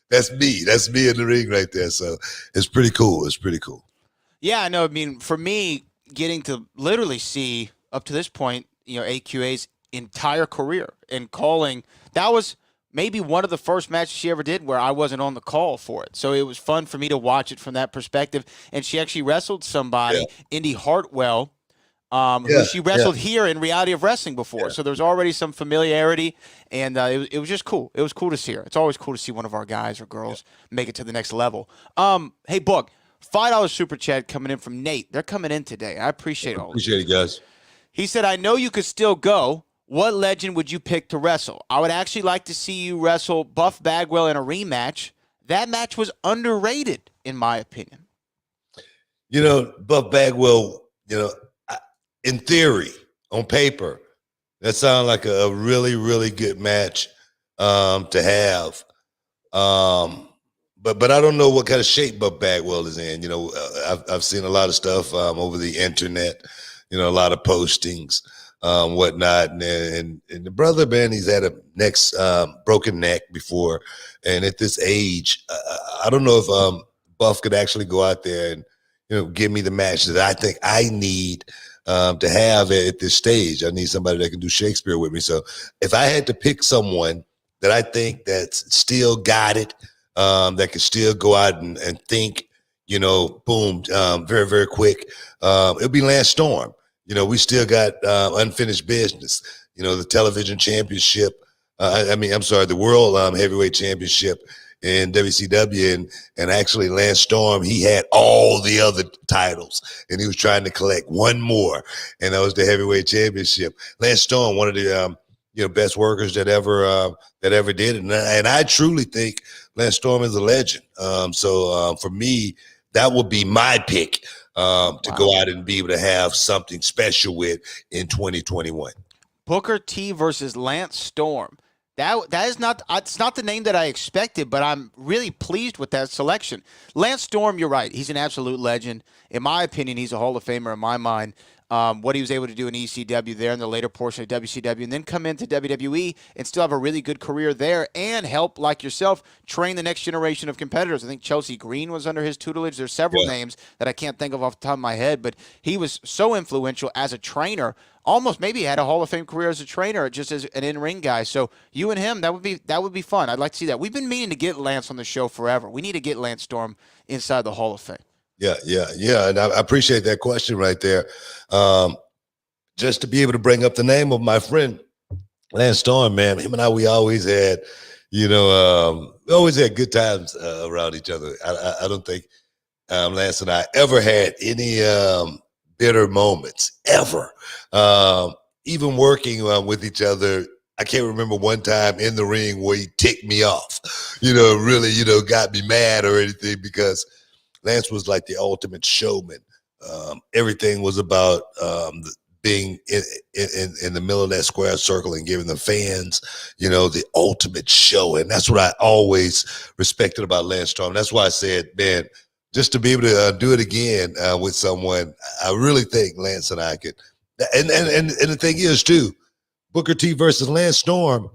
that's me. That's me in the ring right there. So it's pretty cool. It's pretty cool. Yeah, I know. I mean, for me, getting to literally see up to this point, AQA's entire career and calling, that was maybe one of the first matches she ever did where I wasn't on the call for it. So it was fun for me to watch it from that perspective. And she actually wrestled somebody, Indy Hartwell, who she wrestled here in Reality of Wrestling before. So there's already some familiarity, and it was just cool. It was cool to see her. It's always cool to see one of our guys or girls make it to the next level. Hey, Book, $5 super chat coming in from Nate. They're coming in today. I appreciate all this. Appreciate it, guys. He said, I know you could still go. What legend would you pick to wrestle? I would actually like to see you wrestle Buff Bagwell in a rematch. That match was underrated, in my opinion. Buff Bagwell, in theory, on paper, that sounds like a really, really good match to have. But I don't know what kind of shape Buff Bagwell is in. I've seen a lot of stuff over the internet, a lot of postings, whatnot. And the brother, man, he's had a broken neck before. And at this age, I don't know if Buff could actually go out there and, give me the match that I think I need to have at this stage. I need somebody that can do Shakespeare with me. So if I had to pick someone that I think that's still got it, that can still go out and think, boom, very, very quick, it'll be Lance Storm. We still got unfinished business. The television championship. The world heavyweight championship in WCW, and actually Lance Storm, he had all the other titles, and he was trying to collect one more, and that was the heavyweight championship. Lance Storm, one of the best workers that ever did it, and I truly think Lance Storm is a legend. So for me, that would be my pick to go out and be able to have something special with in 2021. Booker T versus Lance Storm. That is not, it's not the name that I expected, but I'm really pleased with that selection. Lance Storm, you're right. He's an absolute legend. In my opinion, he's a Hall of Famer in my mind. What he was able to do in ECW there in the later portion of WCW, and then come into WWE and still have a really good career there and help, like yourself, train the next generation of competitors. I think Chelsea Green was under his tutelage. There's several names that I can't think of off the top of my head, but he was so influential as a trainer. Almost maybe had a Hall of Fame career as a trainer, just as an in-ring guy. So you and him, that would be fun. I'd like to see that. We've been meaning to get Lance on the show forever. We need to get Lance Storm inside the Hall of Fame. Yeah. And I appreciate that question right there. Just to be able to bring up the name of my friend, Lance Storm, man, him and I, we always had, we always had good times around each other. I don't think Lance and I ever had any bitter moments, ever. Even working with each other, I can't remember one time in the ring where he ticked me off, really, got me mad or anything, because Lance was like the ultimate showman. Everything was about being in the middle of that square circle and giving the fans, the ultimate show. And that's what I always respected about Lance Storm. That's why I said, man, just to be able to do it again with someone, I really think Lance and I could. And the thing is, too, Booker T versus Lance Storm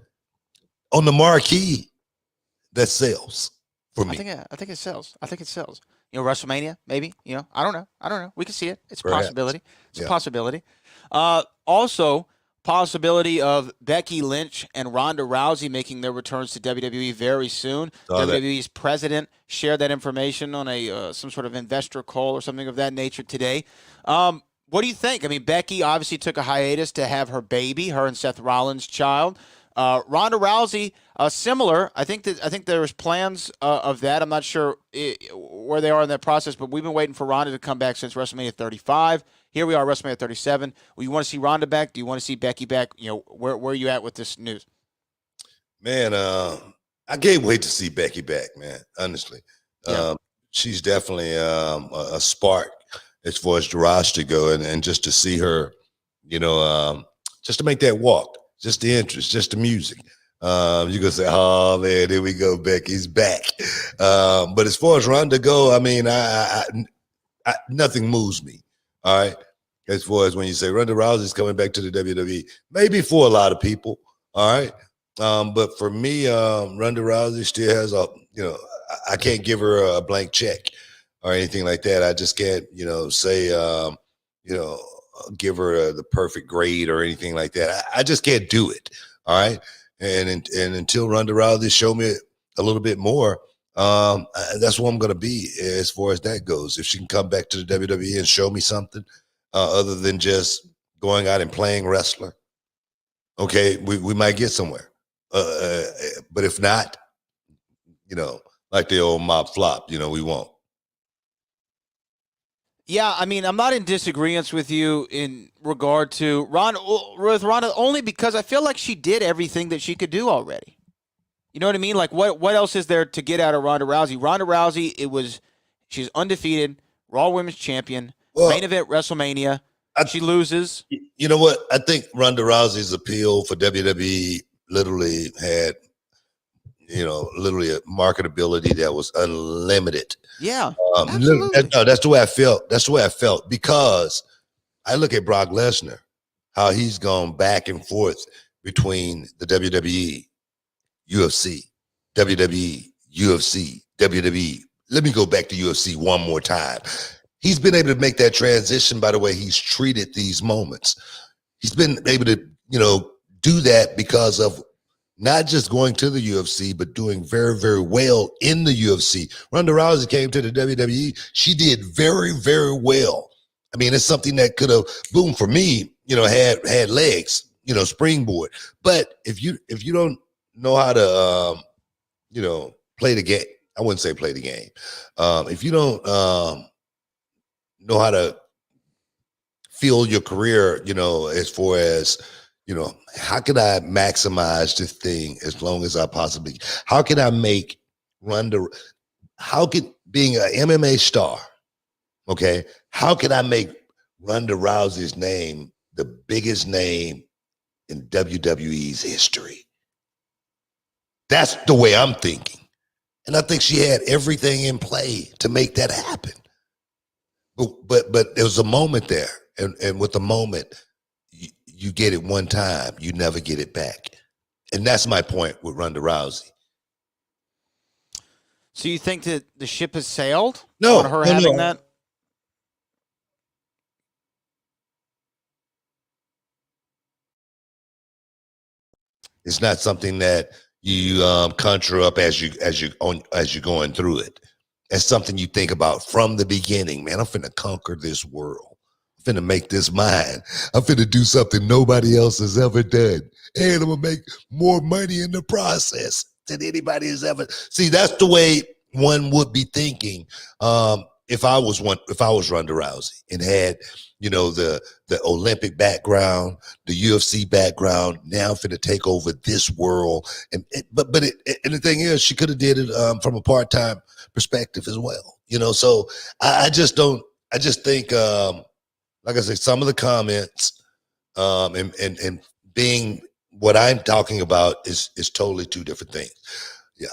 on the marquee, that sells for me. I think it sells. I think it sells. WrestleMania, maybe. I don't know. We can see it. It's a Perhaps. possibility. It's a possibility. Also, possibility of Becky Lynch and Ronda Rousey making their returns to WWE very soon. WWE's president shared that information on some sort of investor call or something of that nature today. What do you think? I mean, Becky obviously took a hiatus to have her baby, her and Seth Rollins' child. Ronda Rousey, similar. I think there's plans of that. I'm not sure where they are in that process, but we've been waiting for Ronda to come back since WrestleMania 35. Here we are, WrestleMania 37. Well, you want to see Ronda back? Do you want to see Becky back? Where are you at with this news? Man, I can't wait to see Becky back, man, honestly. Yeah. She's definitely a spark as far as the roster go, and just to see her, just to make that walk, just the interest, just the music. You're going to say, oh, man, here we go, Becky's back. But as far as Ronda go, I mean, I nothing moves me, all right? As far as when you say Ronda Rousey's coming back to the WWE, maybe for a lot of people, all right? But for me, Ronda Rousey still has I can't give her a blank check or anything like that. I just can't, say, give her the perfect grade or anything like that. I just can't do it, all right? And until Ronda Rousey show me a little bit more, that's what I'm going to be as far as that goes. If she can come back to the WWE and show me something other than just going out and playing wrestler, okay, we might get somewhere. But if not, like the old mob flop, we won't. Yeah, I mean, I'm not in disagreement with you in regard to Ronda only because I feel like she did everything that she could do already. You know what I mean? Like, what else is there to get out of Ronda Rousey? Ronda Rousey, she's undefeated, Raw Women's Champion, main event WrestleMania. She loses. You know what? I think Ronda Rousey's appeal for WWE literally had, literally a marketability that was unlimited. Yeah, absolutely. That's the way I felt. That's the way I felt because I look at Brock Lesnar, how he's gone back and forth between the WWE, UFC, WWE, UFC, WWE. Let me go back to UFC one more time. He's been able to make that transition by the way he's treated these moments. He's been able to, do that because of not just going to the UFC, but doing very, very well in the UFC. Ronda Rousey came to the WWE. She did very, very well. I mean, it's something that could have, boom, for me, had legs, springboard. But if you don't know how to, play the game, I wouldn't say play the game. If you don't know how to feel your career, as far as, how can I maximize this thing as long as I possibly, how can I make being an MMA star, okay, how can I make Ronda Rousey's name the biggest name in WWE's history? That's the way I'm thinking. And I think she had everything in play to make that happen. But there was a moment there. And with the moment, you get it one time, you never get it back. And that's my point with Ronda Rousey. So you think that the ship has sailed on her having that? It's not something that you conjure up as you're going through it. It's something you think about from the beginning. Man, I'm finna conquer this world. I'm finna make this mine. I'm finna do something nobody else has ever done. And I'm gonna make more money in the process than anybody has ever. See, that's the way one would be thinking. If I was Ronda Rousey and had, the Olympic background, the UFC background, now I'm finna take over this world. And the thing is, she could have did it from a part-time perspective as well. So I just think, like I said, some of the comments and being what I'm talking about is totally two different things. Yeah.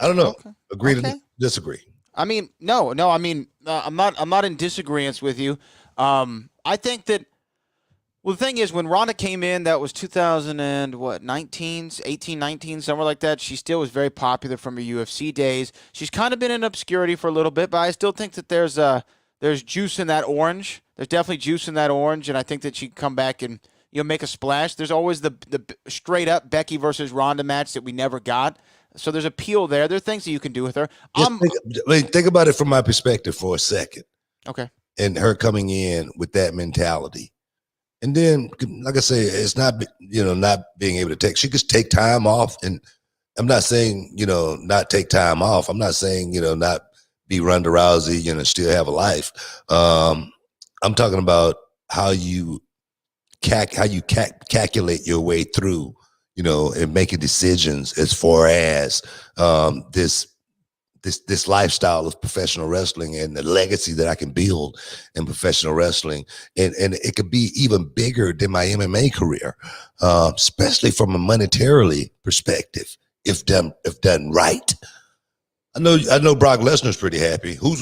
I don't know. Okay. Agree to disagree. I mean, no. I mean, I'm not in disagreement with you. I think that. Well, the thing is, when Ronda came in, that was 2019, 18, 19, somewhere like that. She still was very popular from her UFC days. She's kind of been in obscurity for a little bit, but I still think that there's juice in that orange. There's definitely juice in that orange, and I think that she can come back and make a splash. There's always the straight up Becky versus Ronda match that we never got. So there's appeal there. There are things that you can do with her. Think about it from my perspective for a second. Okay. And her coming in with that mentality. And then, like I say, it's not, not being able to she could take time off. And I'm not saying, not take time off. I'm not saying, not be Ronda Rousey, still have a life. I'm talking about how you calculate your way through, and making decisions as far as this lifestyle of professional wrestling and the legacy that I can build in professional wrestling. And it could be even bigger than my MMA career, especially from a monetarily perspective, if done right. I know Brock Lesnar's pretty happy. Who's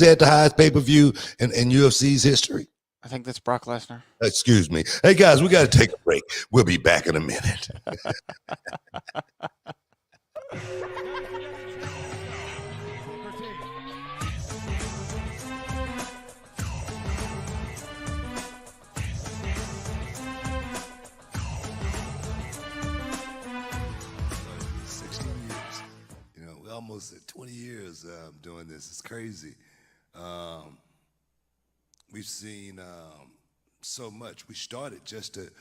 had the highest pay-per-view in UFC's history? I think that's Brock Lesnar. Excuse me. Hey guys, we got to take a break. We'll be back in a minute. 20 years doing this. It's crazy. We've seen so much. We started just to,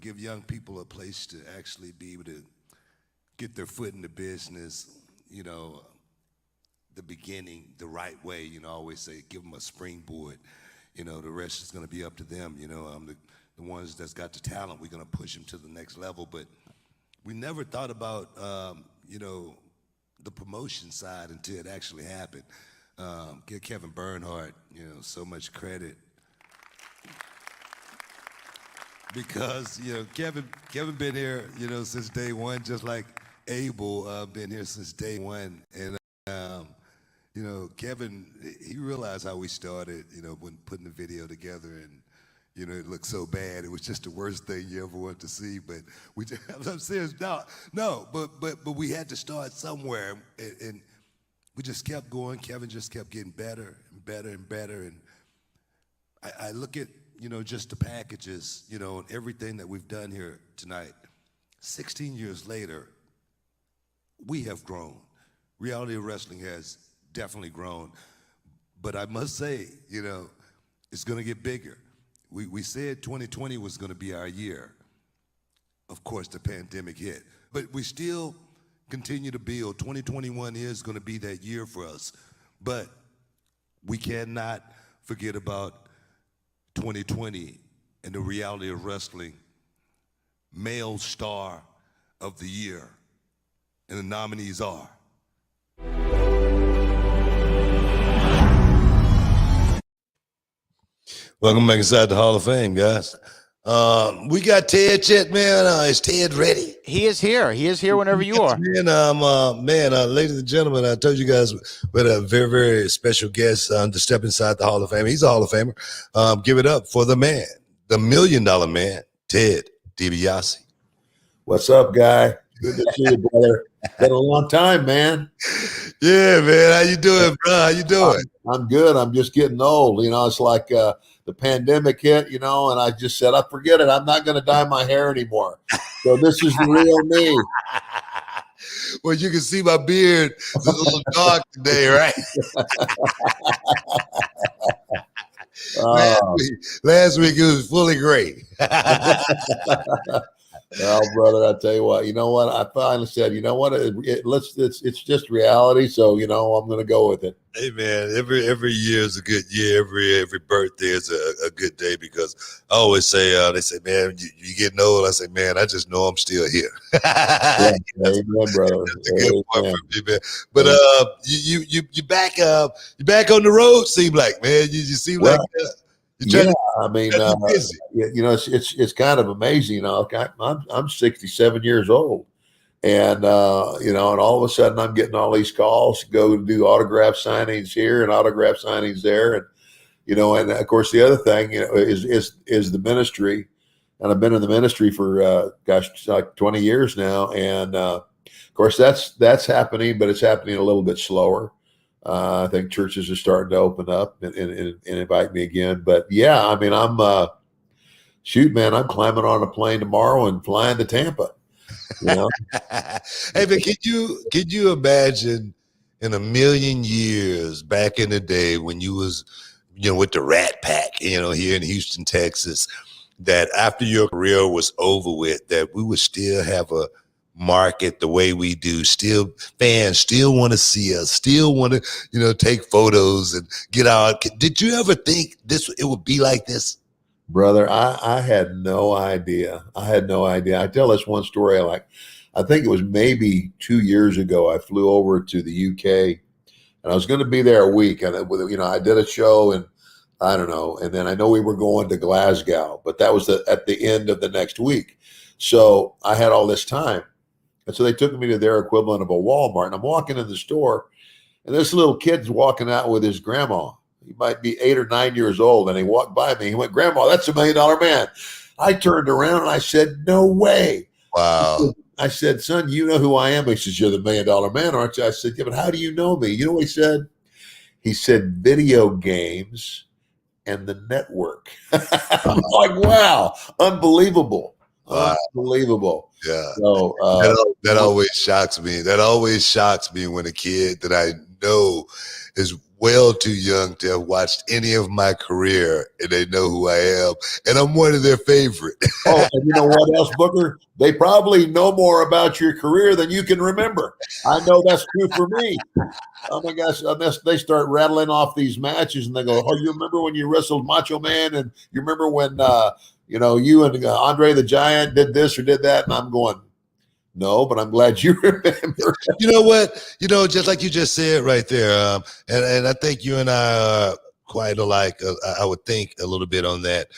give young people a place to actually be able to get their foot in the business, the beginning, the right way. I always say, give them a springboard. The rest is going to be up to them. The ones that's got the talent, we're going to push them to the next level. But we never thought about, the promotion side until it actually happened. Give Kevin Bernhardt, so much credit. Because, Kevin been here, since day one, just like Abel been here since day one. And, Kevin, he realized how we started, when putting the video together, and, it looked so bad. It was just the worst thing you ever wanted to see. But I'm serious. No, but we had to start somewhere, and we just kept going. Kevin just kept getting better and better and better. And I look at, just the packages, and everything that we've done here tonight. 16 years later, we have grown. Reality of wrestling has definitely grown. But I must say, it's going to get bigger. We said 2020 was going to be our year. Of course, the pandemic hit. But we still continue to build. 2021 is going to be that year for us. But we cannot forget about 2020 and the reality of wrestling. Male Star of the Year. And the nominees are... Welcome back inside the Hall of Fame, guys. We got Ted Chet, man. Is Ted ready? He is here. He is here whenever you are. Ladies and gentlemen, I told you guys we had a very, very special guest to step inside the Hall of Fame. He's a Hall of Famer. Give it up for the man, the $1 million man, Ted DiBiase. What's up, guy? Good to see you, brother. Been a long time, man. Yeah, man. How you doing, bro? How you doing? I'm good. I'm just getting old. It's like the pandemic hit, and I just said, I forget it. I'm not going to dye my hair anymore. So this is the real me. Well, you can see my beard is a little dark today, right? Last week it was fully gray. Well, brother, I tell you what. You know what? I finally said, you know what? It's just reality. So I'm going to go with it. Hey, man, every year is a good year. Every birthday is a good day, because I always say, they say, man, you getting old. I say, man, I just know I'm still here. Yeah, amen, brother. That's a good point for me, man. But you back on the road. Seem like, man, you seem like. Yeah, I mean, busy. you know, it's kind of amazing. You know, I'm 67 years old, and you know, and all of a sudden I'm getting all these calls to go do autograph signings here and autograph signings there, and you know, and of course the other thing, you know, is the ministry, and I've been in the ministry for gosh, like 20 years now, and of course that's happening, but it's happening a little bit slower. I think churches are starting to open up and invite me again. But yeah, I mean, shoot, man, I'm climbing on a plane tomorrow and flying to Tampa. You know? Hey, but could you imagine in a million years back in the day when you was, you know, with the Rat Pack, you know, here in Houston, Texas, that after your career was over with, that we would still have a market the way we do, still fans still want to see us, still want to, you know, take photos and get out. Did you ever think it would be like this? Brother, I had no idea. I had no idea. I tell this one story. I think it was maybe 2 years ago. I flew over to the UK, and I was going to be there a week. And you know, I did a show, and I don't know. And then I know we were going to Glasgow, but that was at the end of the next week. So I had all this time, and so they took me to their equivalent of a Walmart. And I'm walking in the store, and this little kid's walking out with his grandma. He might be 8 or 9 years old. And he walked by me. He went, "Grandma, that's $1 million man." I turned around and I said, "No way." Wow. I said, "Son, you know who I am?" He says, "You're the $1 million man, aren't you?" I said, "Yeah, but how do you know me?" You know what he said? He said, "Video games and the network." I'm like, wow, unbelievable. Wow. Unbelievable. Yeah. So, that always shocks me. That always shocks me when a kid that I know is well too young to have watched any of my career, and they know who I am, and I'm one of their favorite. Oh, and you know what else, Booker? They probably know more about your career than you can remember. I know that's true for me. Oh my gosh, unless they start rattling off these matches and they go, "Oh, you remember when you wrestled Macho Man? And you remember when you know, you and Andre the Giant did this or did that?" And I'm going, "No, but I'm glad you remember." You know what? You know, just like you just said right there, and I think you and I are quite alike. I would think a little bit on that.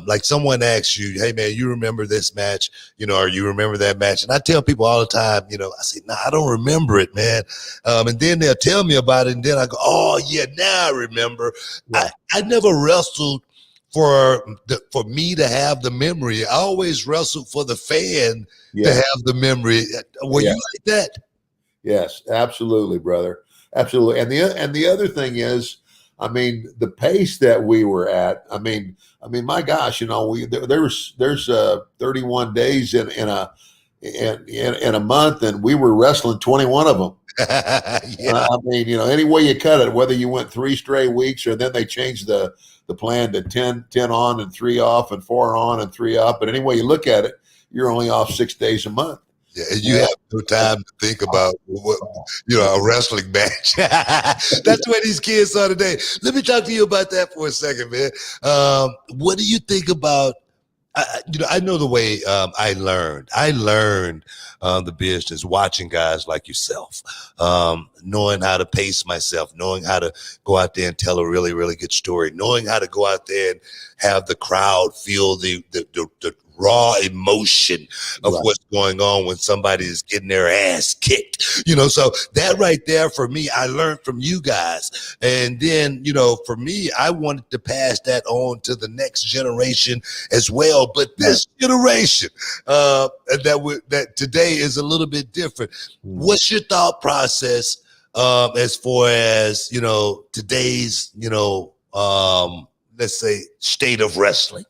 Like someone asks you, "Hey man, you remember this match? You know, or you remember that match?" And I tell people all the time, you know, I say, "Nah, I don't remember it, man." And then they'll tell me about it, and then I go, "Oh yeah, now I remember." Yeah. I never wrestled for me to have the memory. I always wrestled for the fan to have the memory. Were you like that? Yes, absolutely, brother. Absolutely. And the other thing is, I mean, the pace that we were at. I mean, my gosh, you know, there's 31 days in a month, and we were wrestling 21 of them. Yeah. I mean, you know, any way you cut it, whether you went 3 straight weeks or then they changed the plan to 10 on and 3 off and 4 on and 3 off. But any way you look at it, you're only off 6 days a month. Yeah, and you have no time to think about what, you know, a wrestling match. That's where these kids are today. Let me talk to you about that for a second, man. What do you think about? You know, I know the way I learned. I learned the business watching guys like yourself, knowing how to pace myself, knowing how to go out there and tell a really, really good story, knowing how to go out there and have the crowd feel the raw emotion of what's going on when somebody is getting their ass kicked, you know. So that right there for me, I learned from you guys. And then, you know, for me, I wanted to pass that on to the next generation as well. But this generation that today is a little bit different. What's your thought process as far as, you know, today's, you know, let's say state of wrestling?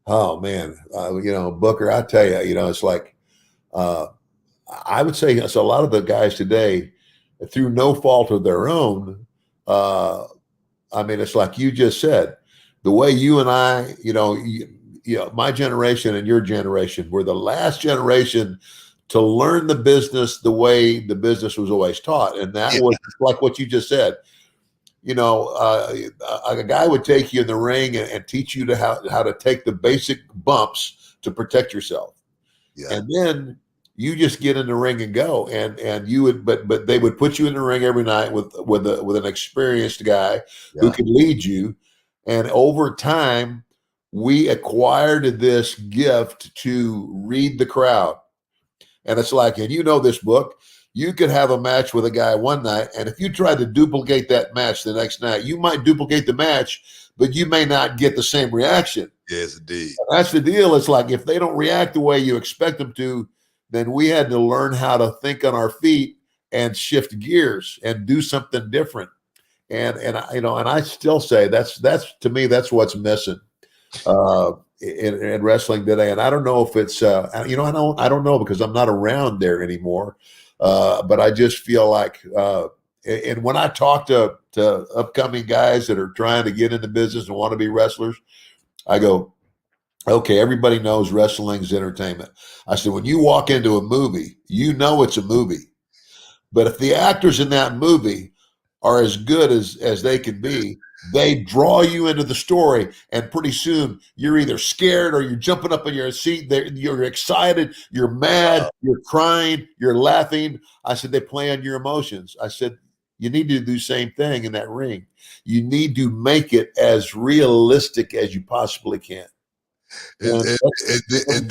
Oh man, you know, Booker, I tell you, you know, it's like I would say so. A lot of the guys today, through no fault of their own, I mean, it's like you just said, the way you and I, you know, my generation and your generation were the last generation to learn the business the way the business was always taught, and that was like what you just said. You know, a guy would take you in the ring and teach you how to take the basic bumps to protect yourself. Yeah. And then you just get in the ring and go. And you would, but they would put you in the ring every night with an experienced guy who could lead you. And over time, we acquired this gift to read the crowd. And it's like, and you know this book, you could have a match with a guy one night, and if you try to duplicate that match the next night, you might duplicate the match, but you may not get the same reaction. Yes, indeed. And that's the deal. It's like if they don't react the way you expect them to, then we had to learn how to think on our feet and shift gears and do something different. And I still say that's to me, that's what's missing in wrestling today. And I don't know if it's I don't know because I'm not around there anymore. But I just feel like and when I talk to upcoming guys that are trying to get into business and want to be wrestlers, I go, okay, everybody knows wrestling's entertainment. I said, when you walk into a movie, you know it's a movie. But if the actors in that movie are as good as they can be, they draw you into the story, and pretty soon you're either scared or you're jumping up in your seat. You're excited, you're mad, you're crying, you're laughing. I said, they play on your emotions. I said, you need to do the same thing in that ring. You need to make it as realistic as you possibly can. And then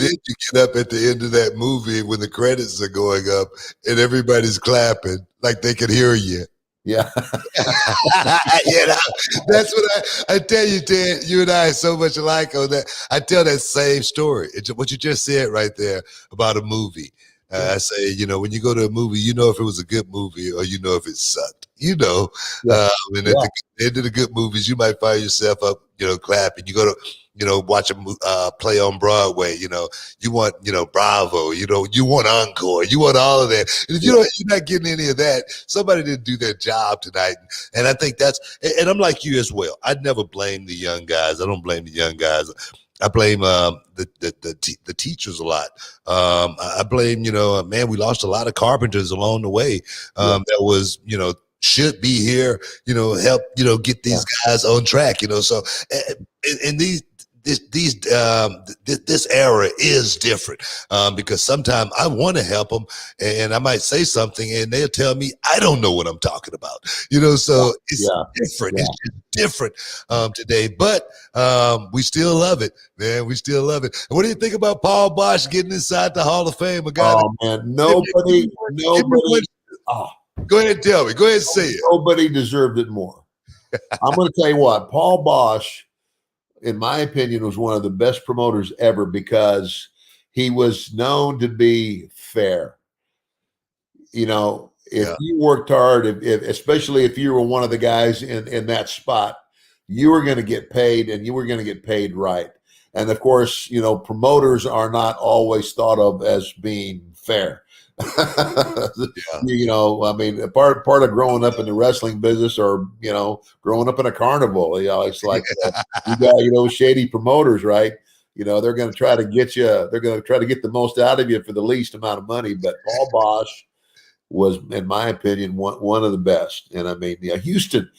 you get up at the end of that movie when the credits are going up and everybody's clapping like they can hear you. Yeah. That's what I tell you, Ted. You and I are so much alike on that. I tell that same story. It's what you just said right there about a movie. I say, when you go to a movie, you know if it was a good movie or you know if it sucked. And at the end of the good movies, you might find yourself up, clapping. You go to, watch a play on Broadway. You want, Bravo. You want encore. You want all of that. And if you're not getting any of that, somebody didn't do their job tonight. And I think and I'm like you as well. I'd never blame the young guys. I don't blame the young guys. I blame the teachers a lot. I blame, man, we lost a lot of carpenters along the way that was, should be here, help, get these guys on track, so, and this era is different because sometimes I want to help them and I might say something and they'll tell me I don't know what I'm talking about, so it's different. It's just different today, but we still love it, man. We still love it. And what do you think about Paul Bosch getting inside the Hall of Fame? Nobody. Go ahead and tell me. Go ahead and say it. Nobody deserved it more. I'm going to tell you what, Paul Bosch, in my opinion, was one of the best promoters ever because he was known to be fair. If you worked hard, especially if you were one of the guys in that spot, you were going to get paid and you were going to get paid right. And of course, promoters are not always thought of as being fair. I mean, part of growing up in the wrestling business or, growing up in a carnival, it's like you got, shady promoters, right? They're going to try to get you, they're going to try to get the most out of you for the least amount of money. But Paul Bosch was, in my opinion, one of the best. And I mean, Houston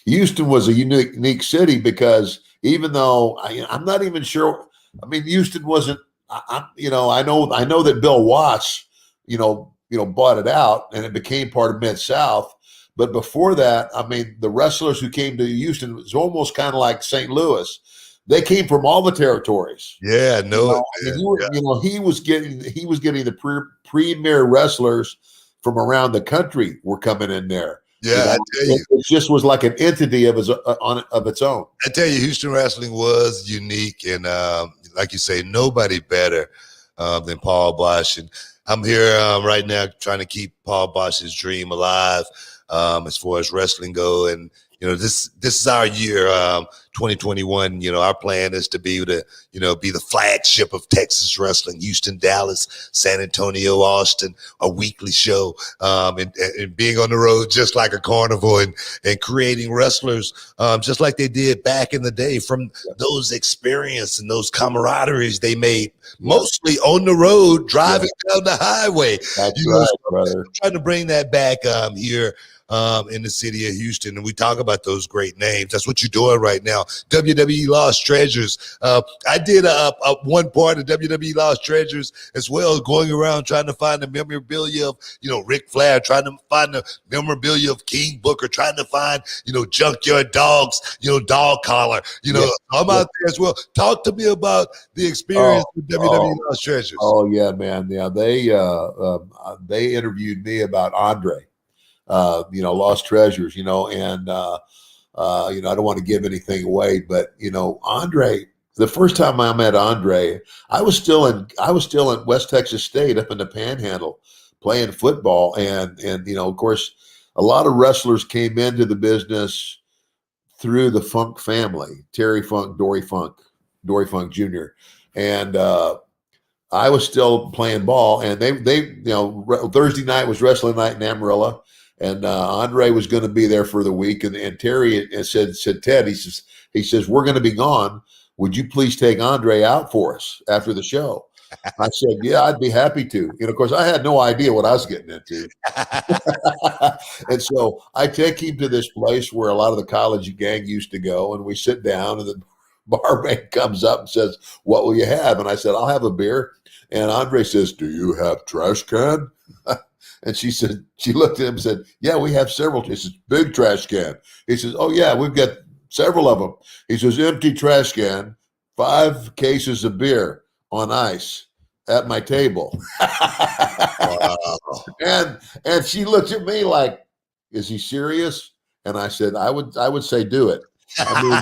was a unique city because even though I'm not even sure, I mean, Houston wasn't, I know that Bill Watts, bought it out and it became part of Mid-South. But before that, I mean, the wrestlers who came to Houston was almost kind of like St. Louis. They came from all the territories. Yeah, he was getting the premier wrestlers from around the country were coming in there. Yeah, I tell you, it just was like an entity of its own. I tell you, Houston wrestling was unique, and like you say, nobody better than Paul Bosch. And I'm here right now trying to keep Paul Bosch's dream alive as far as wrestling go. And this is our year, 2021. Our plan is to be the flagship of Texas wrestling, Houston, Dallas, San Antonio, Austin, a weekly show, and being on the road just like a carnival and creating wrestlers just like they did back in the day from those experience and those camaraderies they made mostly on the road, driving down the highway. That's right, brother. Trying to bring that back here in the city of Houston, and we talk about those great names. That's what you're doing right now. WWE Lost Treasures. I did one part of WWE Lost Treasures as well, going around trying to find the memorabilia of, Ric Flair, trying to find the memorabilia of King Booker, trying to find, Junkyard Dogs, dog collar, I'm out there as well. Talk to me about the experience with WWE Lost Treasures. Oh yeah, man. Yeah, they interviewed me about Andre, Lost Treasures, and I don't want to give anything away, but Andre, the first time I met Andre, I was still in West Texas State up in the Panhandle playing football, and of course, a lot of wrestlers came into the business through the Funk family, Terry Funk, Dory Funk Jr., and I was still playing ball, and they Thursday night was wrestling night in Amarillo, and Andre was going to be there for the week, and Terry said Ted, he says we're going to be gone. Would you please take Andre out for us after the show? I said, yeah, I'd be happy to. Of course, I had no idea what I was getting into. And so I take him to this place where a lot of the college gang used to go, and we sit down, and the barmaid comes up and says, what will you have? And I said, I'll have a beer. And Andre says, do you have trash can? And she looked at him and said, yeah, we have several. He says, big trash can. He says, oh yeah, we've got several of them. He says, empty trash can, 5 cases of beer on ice at my table. Wow. And she looked at me like, is he serious? And I said, I would say do it. I mean,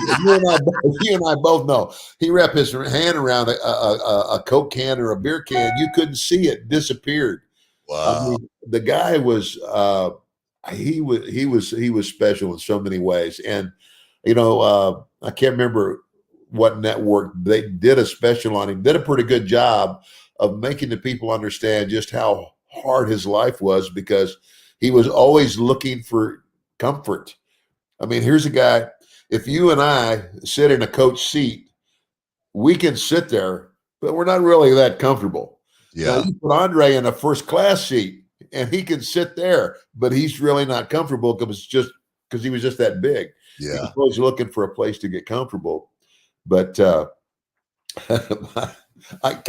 you and I both know. He wrapped his hand around a Coke can or a beer can. You couldn't see it; disappeared. Wow! I mean, the guy was he was special in so many ways. And I can't remember what network they did a special on him. Did a pretty good job of making the people understand just how hard his life was, because he was always looking for comfort. I mean, here's a guy. If you and I sit in a coach seat, we can sit there, but we're not really that comfortable. Yeah. You put Andre in a first class seat, and he can sit there, but he's really not comfortable because he was just that big. Yeah. He was looking for a place to get comfortable. But can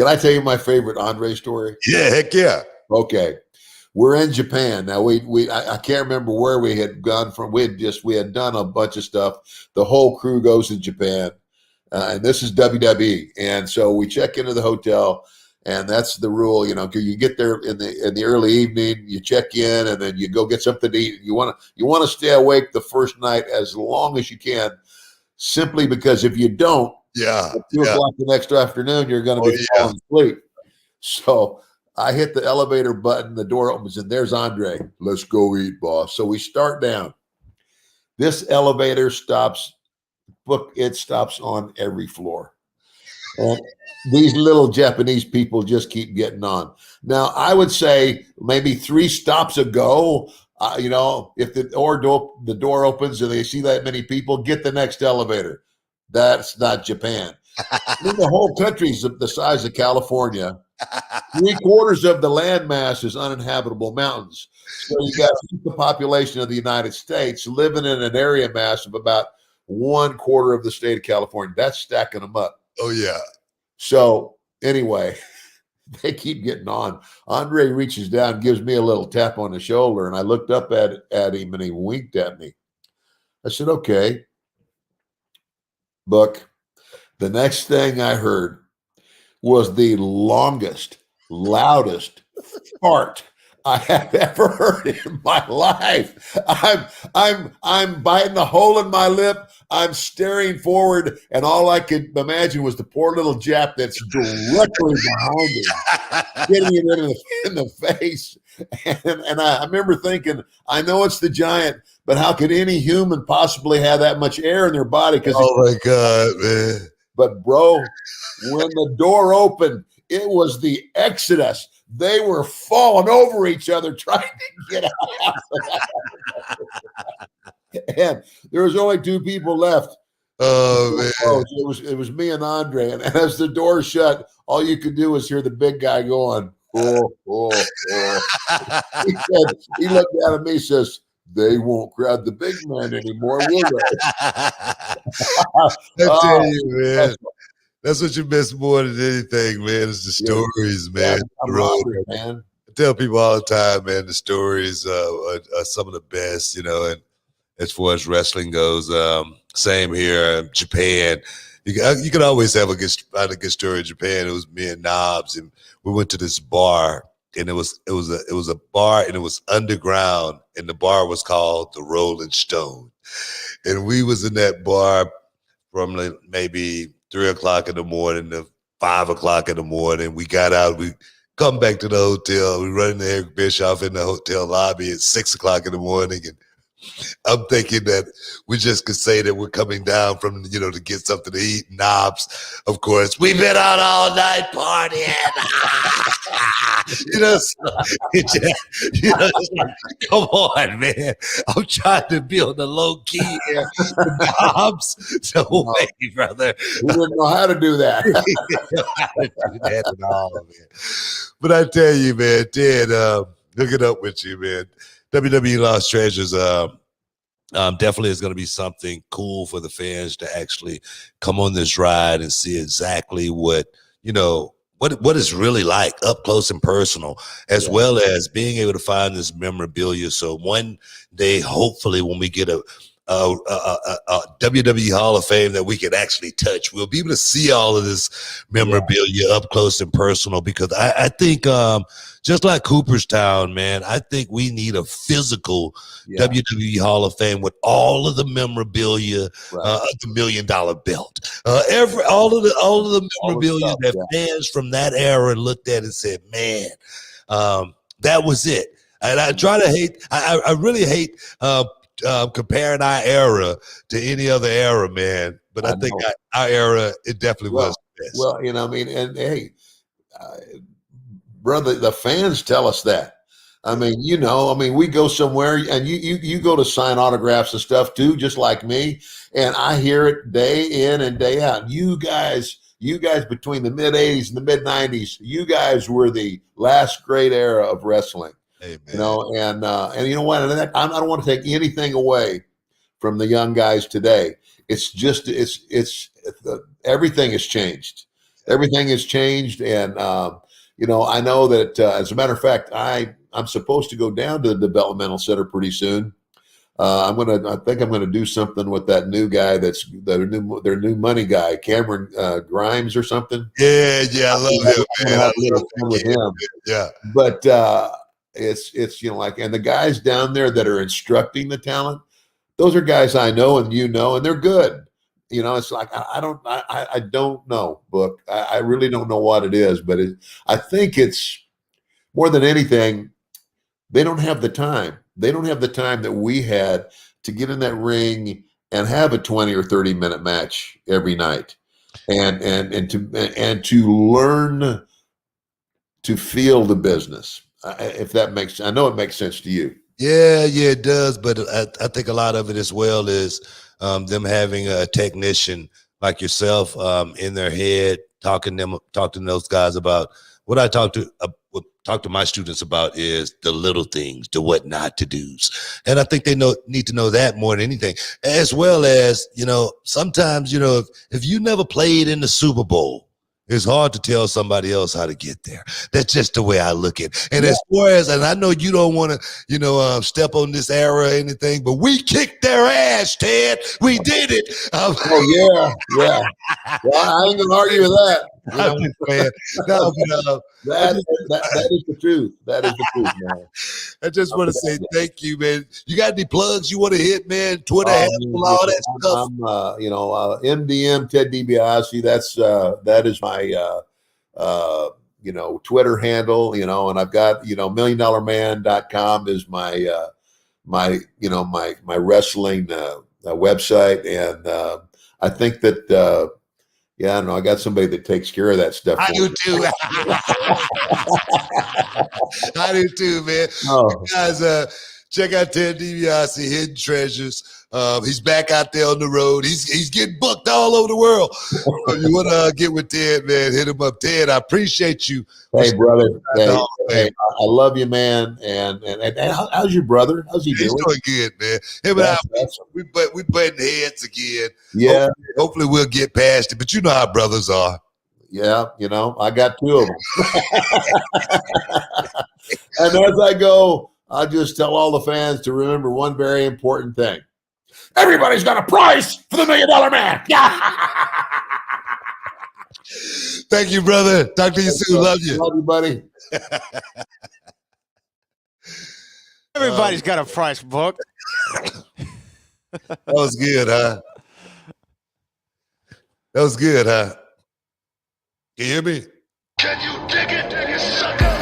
I tell you my favorite Andre story? Yeah, heck yeah. Okay. We're in Japan now. I can't remember where we had gone from. We had done a bunch of stuff. The whole crew goes to Japan, and this is WWE. And so we check into the hotel, and that's the rule. You get there in the early evening, you check in, and then you go get something to eat. You want to stay awake the first night as long as you can, simply because if you don't, at 2 o'clock the next afternoon, you're going to be falling asleep. So I hit the elevator button, the door opens, and there's Andre. Let's go eat, boss. So we start down. This elevator stops on every floor. And these little Japanese people just keep getting on. Now, I would say maybe 3 stops ago, if the door opens and they see that many people, get the next elevator. That's not Japan. The whole country's the size of California. 3/4 of the landmass is uninhabitable mountains. So you got the population of the United States living in an area mass of about 1/4 of the state of California. That's stacking them up. Oh yeah. So anyway, they keep getting on. Andre reaches down, gives me a little tap on the shoulder, and I looked up at him, and he winked at me. I said, okay. Buck, the next thing I heard was the longest, loudest fart I have ever heard in my life. I'm biting a hole in my lip. I'm staring forward, and all I could imagine was the poor little Jap that's directly behind him, getting it in the face. And I remember thinking, I know it's the Giant, but how could any human possibly have that much air in their body? Oh my God, man. But bro, when the door opened, it was the Exodus. They were falling over each other trying to get out. And there was only 2 people left. Oh man! It was me and Andre. And as the door shut, all you could do was hear the big guy going, oh. He looked down at me and says, they won't grab the big man anymore, will they? I tell you, man. That's what you miss more than anything, man. Is the stories, man. Man. I tell people all the time, man. The stories are some of the best, and as far as wrestling goes, same here. Japan, you can always find a good story in Japan. It was me and Knobs, and we went to this bar, and it was a bar, and it was underground, and the bar was called the Rolling Stone, and we was in that bar from maybe 3 o'clock in the morning to 5 o'clock in the morning. We got out, we come back to the hotel. We run into Eric Bischoff in the hotel lobby at 6 o'clock in the morning. And I'm thinking that we just could say that we're coming down from, to get something to eat. Knobs, of course, we've been out all night partying. It's like, come on, man. I'm trying to build a low key here. Knobs, no way, brother. We didn't know how to do that. He didn't know how to do that at all, man. But I tell you, man, Ted, hook it up with you, man. WWE Lost Treasures definitely is going to be something cool for the fans to actually come on this ride and see exactly what it's really like up close and personal, as well as being able to find this memorabilia. So one day, hopefully, when we get a WWE Hall of Fame that we can actually touch, we'll be able to see all of this memorabilia up close and personal, because I think just like Cooperstown, man, I think we need a physical WWE Hall of Fame with all of the memorabilia, the $1 million belt, all of the memorabilia that fans from that era looked at and said, man, that was it. And I really hate comparing our era to any other era, man. But I think our era, it definitely was the best. Well, and hey, brother, the fans tell us that. We go somewhere and you go to sign autographs and stuff too, just like me. And I hear it day in and day out. You guys between the mid 80s and the mid 90s, you guys were the last great era of wrestling. Amen. And you know what? I don't want to take anything away from the young guys today. It's just, everything has changed. Everything has changed. And, I know that, as a matter of fact, I'm supposed to go down to the developmental center pretty soon. I think I'm gonna do something with that new guy their new money guy, Cameron Grimes or something. Yeah, I love him, man. I love fun with him. Yeah, but it's and the guys down there that are instructing the talent, those are guys I know and and they're good. It's like I don't know, Book. I really don't know what it is, but I think it's more than anything, they don't have the time. They don't have the time that we had to get in that ring and have a 20 or 30-minute match every night, and to learn to feel the business. If that makes, I know it makes sense to you. Yeah, it does. But I think a lot of it as well is them having a technician like yourself in their head, talking to those guys about what I talk to my students about is the little things, the what not to do's. And I think they need to know that more than anything, as well as, sometimes, if you never played in the Super Bowl, it's hard to tell somebody else how to get there. That's just the way I look at it. And as far as, and I know you don't want to, step on this era or anything, but we kicked their ass, Ted. We did it. Oh, yeah. Well, I ain't going to argue with that. I'm just saying. No, but, that is the truth. That is the truth, man. I just want to say thank you, man. You got any plugs you want to hit, man? Twitter handle, all that stuff. I'm MDM Ted DiBiase. That is my Twitter handle. And I've got milliondollarman.com is my my wrestling website, and I think that. I don't know. I got somebody that takes care of that stuff. I do too. I do too, man. Oh. You guys, Check out Ted DiBiase, Hidden Treasures. He's back out there on the road. He's getting booked all over the world. So you want to get with Ted, man, hit him up. Ted, I appreciate you. Hey, brother. Hey, I love you, man. And how's your brother? How's he doing? He's doing good, man. Him and I, we butting heads again. Yeah. Hopefully we'll get past it. But you know how brothers are. Yeah, I got 2 of them. And as I go, I just tell all the fans to remember one very important thing. Everybody's got a price for the $1 Million Man. Thank you, brother. Talk to you soon. Love you. Love you, buddy. Everybody's got a price book. That was good, huh? That was good, huh? Can you hear me? Can you dig it, you sucker?